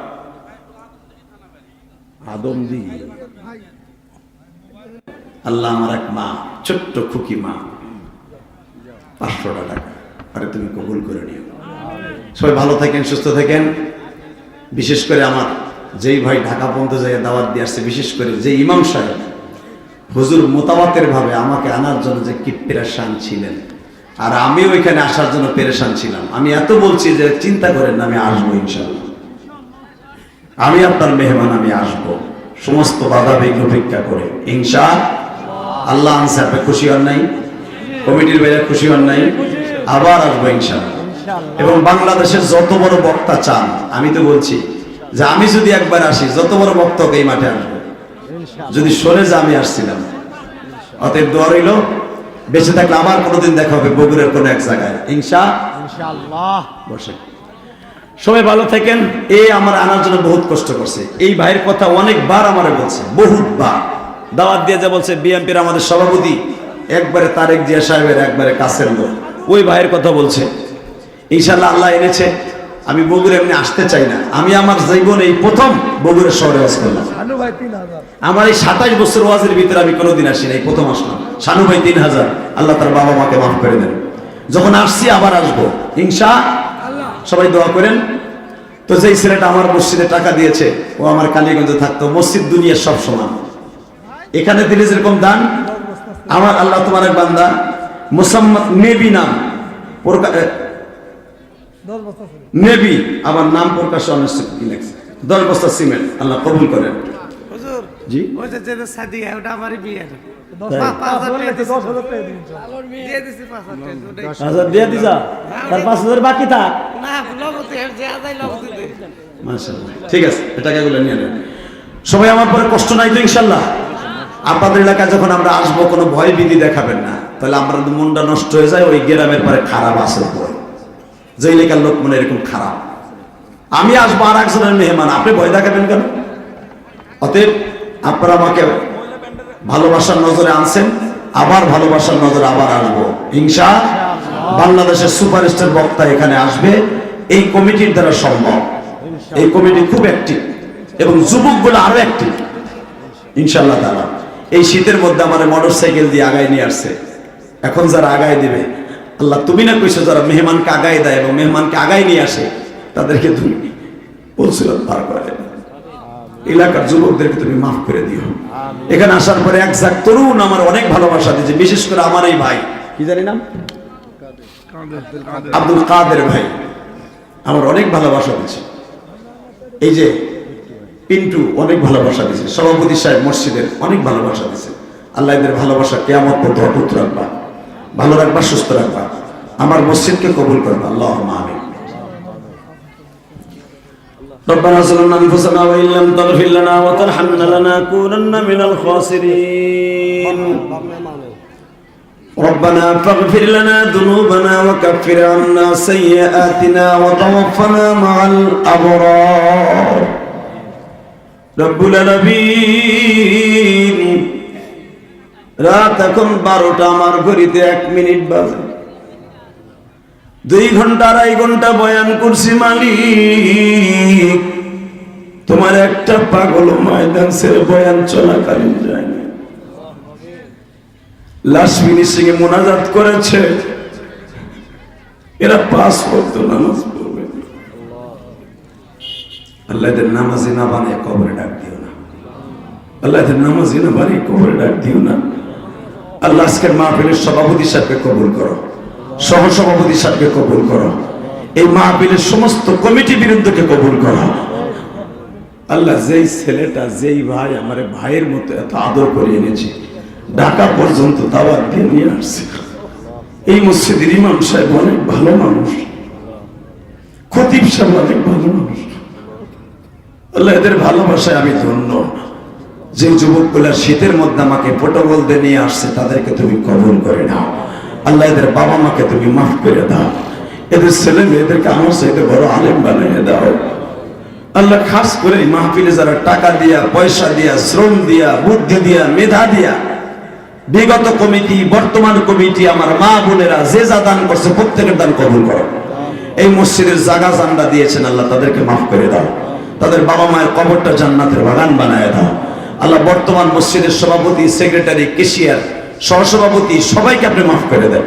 আদমদি। আল্লাহ আমার এক মা, ছোট্ট খুকি মা, 500 টাকা। আরে তুমি কবুল করে নিও। সবাই ভালো থাকেন, সুস্থ থাকেন। বিশেষ করে আমার যেই ভাই ঢাকা পর্যন্ত যাই দাওয়াত দিয়ে আসছে, বিশেষ করে যে ইমাম সাহেব হুজুর মোতাবাতের ভাবে আমাকে আনার জন্য যে কি পেরেশান ছিলেন, আর আমি ওইখানে আসার জন্য পেরেশান ছিলাম। আমি এত বলছি যে চিন্তা করেন না, আমি আসবো ইনশাআল্লাহ। আমি আপনার মেহমান, আমি আসবো সমস্ত বাধা বিঘ্ন উপেক্ষা করে ইনশাআল্লাহ। আনছে আপনি খুশি হন নাই? কমিটির বাইরে খুশি হন নাই? আবার আসবো ইনশাআল্লাহ। এবং বাংলাদেশের যত বড় বক্তা চান, আমি তো বলছি যে আমি যদি একবার আসি, যত বড় বক্তা এই মাঠে আসবো। যদি সরে যে আমি আসছিলাম, অতএব দোয়া রইল। বেঁচে থাকলে আবার কোনোদিন দেখা হবে বগুড়ার কোনো এক জায়গায় ইনশাআল্লাহ। বসে সবাই ভালো থাকেন। এ আমার আনার জন্য বহুত কষ্ট করছে। এই ভাইয়ের কথা অনেকবার আমারে বলছে, বহুতবার দাওয়াত দিয়ে যা বলছে। বিএনপির আমাদের সভাপতি একবারে তারেক জিয়া সাহেবের একবারে কাছের লোক, ওই ভাইয়ের কথা বলছে। ইনশাল্লাহ আল্লাহ এনেছে। আমি বগুড়া এমনি আসতে চাই না। আমি আমার জীবনে এই প্রথম বগুড়া শহরে ওয়াজ করলাম। আমার এই 27 বছর ওয়াজের ভিতরে আমি কোনোদিন আসি না, এই প্রথম আসলাম। শানু ভাই 3000, আল্লাহ তার বাবা মাকে মাফ করে দেন। যখন আসছি আবার আসবো ইনশাআল্লাহ, সবাই দোয়া করেন। তো যেই ছেলেটা আমার মসজিদে টাকা দিয়েছে, ও আমার কালীগঞ্জে থাকতো। মসজিদ দুনিয়ার সব সমান, এখানে দিলে যেরকম দান, আমার আল্লাহ তোমার এক বান্দা মুসাম্মদ নেবি নাম নেবি, আমার নাম প্রকাশে অনিশ্চিত কি লেখছে, 10 বস্তা সিমেন্ট, আল্লাহ কবুল করেন। হুজুর, জি ওই যে সাদিয়া, ওটা আমারই বিয়ের। তাই? 5,000 দিয়ে দিছি, 5,000 আচ্ছা দিয়ে দিছা, তার 5000 বাকি থাক। না, লগতে যে আদায় লগতে দে। মাশাআল্লাহ, ঠিক আছে, এই টাকাগুলো নিয়ে নেন। সবাই আমার পরে কষ্ট নাই তো ইনশাআল্লাহ। আপনাদের এলাকায় যখন আমরা আসবো কোনো ভয় ভীতি দেখাবেন না, তাহলে আমাদের মনটা নষ্ট হয়ে যায়। ওই গ্রামের পরে খারাপ আসে পড়ে, যে এলাকার লোক মনে এরকম খারাপ। আমি আসবো আর একজনের মেহমান, আপনি ভয় দেখাবেন কেন? অতএব আপনারা আমাকে ভালোবাসার নজরে আনছেন, আবার ভালোবাসার নজরে আবার আসবো ইনশাআল্লাহ। বাংলাদেশের সুপারস্টার বক্তা এখানে আসবে, এই কমিটির দ্বারা সম্ভব। এই কমিটি খুব অ্যাক্টিভ এবং যুবকগুলো আরো অ্যাক্টিভ ইনশাআল্লাহ তাআলা। এই শীতের মধ্যে আমার মোটরসাইকেল দিয়ে আগায় নিয়ে আসছে। এখন যারা আগায় দিবে, আল্লাহ তুমি না কইছো যারা মেহমানকে আগায় দেয় এবং মেহমানকে আগায় নিয়ে আসে, তাদেরকে তুমি পৌঁছাতে পার করে দেবে। এলাকার যুবকদেরকে তুমি মাফ করে দিও। এখানে আসার পরে এক ঝাঁক তরুণ আমার অনেক ভালোবাসা দিয়েছে, বিশেষ করে আমার এই ভাই, কি জানি নাম, আব্দুল কাদের ভাই, আমার অনেক ভালোবাসা দিয়েছে। এই যে পিন্টু অনেক ভালোবাসা দিয়েছে, সভাপতি সাহেব মসজিদের অনেক ভালোবাসা দিয়েছে। আল্লাহ এদের ভালোবাসা কিয়ামত পর্যন্ত অটুট রাখবা, ভালো রাখবা, সুস্থ রাখবা, আমার মসজিদকে কবুল করবা, আল্লাহুম্মা আমিন। ربنا ظلمنا انفسنا وان لم تغفر لنا وترحمنا لنكونن من الخاسرين ربنا فاغفر لنا ذنوبنا وكفر عنا سيئاتنا وتوفنا مع الابرار رب العالمين। রাত এখন 12টা, আমার ঘড়িতে 1 মিনিট বাজে। 2 ঘন্টা 2.5 ঘন্টা বয়ান করছি মালিক, তোমার একটা পাগল ময়দান ছেড়ে বয়ান চলাকালীন যায়নি। লাস্ট ফিনিশিং এ মোনাজাত করেছে, এরা 5 ওয়াক্ত নামাজ পড়বে। আল্লাহ এদের নামাজি না বানিয়ে কবরে ডাক দিও না, আল্লাহ এদের নামাজি না বানিয়ে কবরে ডাক দিও না। আল্লাহ আজকের মাহফিলের সভাপতি সাহেবকে কবুল করো, সহসভাপতি সাহেবকে কবুল করো, এই মাহফিলের সমস্ত কমিটি বিরুদ্ধকে কবুল করো। আল্লাহ যেই ছেলেটা, যেই ভাই আমার ভাইয়ের মতো এত আদর করে এনেছে, ঢাকা পর্যন্ত দাওয়াত দিয়ে নিয়ে আসছে। এই মসজিদের ইমাম সাহেব অনেক ভালো মানুষ, খতিব সাহেব অনেক ভালো মানুষ। আল্লাহ এদের ভালোবাসায় আমি ধন্য। যে যুবকগুলা শীতের মধ্যে আমাকে পটবল দিয়ে নিয়ে আসছে, তাদেরকে তুমি কবুল করে নাও। আল্লাহ এদের বাবা মাকে তুমি মাফ করে দাও, এদের ছেলে মেয়েদেরকে আমার সাথে বড় আলেম বানিয়ে দাও। আল্লাহ খাস করে মাহফিলে যারা টাকা দিয়া, পয়সা দিয়া, শ্রম দিয়া, বুদ্ধি দিয়া, মেধা দিয়া, বিগত কমিটি, বর্তমান কমিটি, আমার মা বোনেরা যে যা দান করছে প্রত্যেকের দান কবুল করো। এই মসজিদের জায়গা জান্ডা দিয়েছেন, আল্লাহ তাদেরকে মাফ করে দাও, তাদের বাবা মায়ের কবরটা জান্নাতের বাগান বানায় দাও। আল্লাহ বর্তমান মসজিদের সভাপতি, সেক্রেটারি, কেশিয়ার, সহসভাপতি সবাইকে আপনি মাফ করে দেন।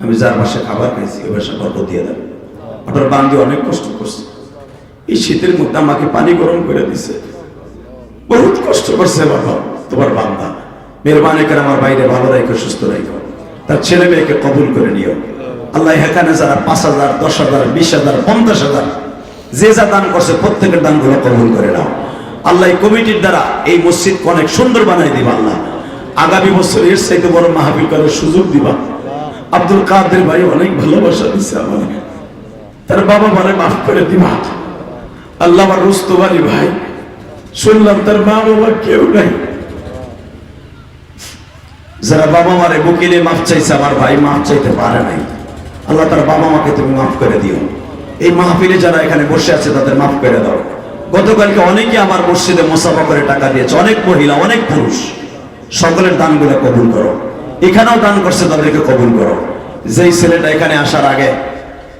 আমি যার বাসে খাবার খাইছি ওই বাসা বরকত দিয়ে দেন। আপনার বান্ধবী অনেক কষ্ট করছে, এই শীতের মধ্যে আমাকে পানি গরম করে দিছে, বহুত কষ্ট করছে বাবা। তোমার বান্দা মেহরবানি করে আমার বাইরে ভালো রাখো, সুস্থ রাখো, তার ছেলে মেয়েকে কবুল করে নিও। আল্লাহ এখানে যারা 5,000, 10,000, 20,000, 50,000 যে যা দান করছে প্রত্যেকের দানগুলো কবুল করে নাও। আল্লাহ এই কমিটির দ্বারা এই মসজিদকে অনেক সুন্দর বানাই দিবা। আল্লাহ আগামী বছর এর চাইতে বড় মাহফিল করার সুযোগ দিবা। আব্দুল কাদের ভাই অনেক ভালোবাসা দিচ্ছে আমার, তার বাবা মারে মাফ করে দিবা। আল্লাহ আমার রুস্তম আলী ভাই, শুনলাম তার মা বাবা কেউ নাই, যারা বাবা মারে বুকিলে মাফ চাইছে, আমার ভাই মাফ চাইতে পারে নাই। আল্লাহ তার বাবা মাকে তুমি মাফ করে দিও। এই মাহফিলে যারা এখানে বসে আছে তাদের মাফ করে দাও। গতকালকে অনেকে আমার মসজিদে মুসাফা করে টাকা দিয়েছে, অনেক মহিলা, অনেক পুরুষ। সকলের দানগুলো কবুল করো। এখানেও দান করছে, তাদেরকে কবুল করো। যেই ছেলেটা এখানে আসার আগে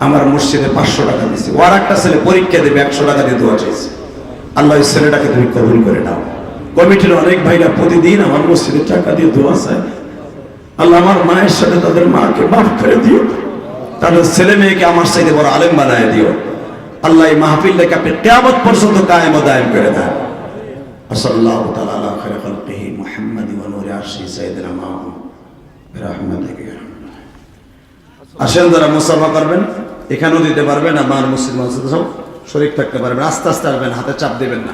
আমার মসজিদে 500 টাকা দিয়েছে, ও আর একটা ছেলে পরীক্ষা দেবে 100 টাকা দিয়ে দোয়া চাইছে। আল্লাহ ওই ছেলেটাকে তুমি কবুল করে নাও। কমিটির অনেক ভাইরা প্রতিদিন আমার মসজিদে টাকা দিয়ে দোয়া চায়। আল্লাহ আমার মায়ের সাথে তাদের মাকে মাফ করে দিও, তাদের ছেলে মেয়েকে আমার সাথে বড় আলেম বানায় দিও। আল্লাহ এই মাহফিলটাকে আপনি কিয়ামত পর্যন্ত কায়েম ও দায়েম করে দেন। সাল্লাল্লাহু তাআলা আলা খায়রি খালকিহি মুহাম্মাদি ওয়া নূরি আরশি সাইয়্যিদিনা মুহাম্মদ বিরহমাতিকা ইয়া রাহমান। আসেন যারা মুসাফা করবেন এখানেও দিতে পারবেন, আমার মসজিদ মসজিদ সব শরীক থাকতে পারবেন। আস্তে আস্তে আসবেন, হাতে চাপ দেবেন না।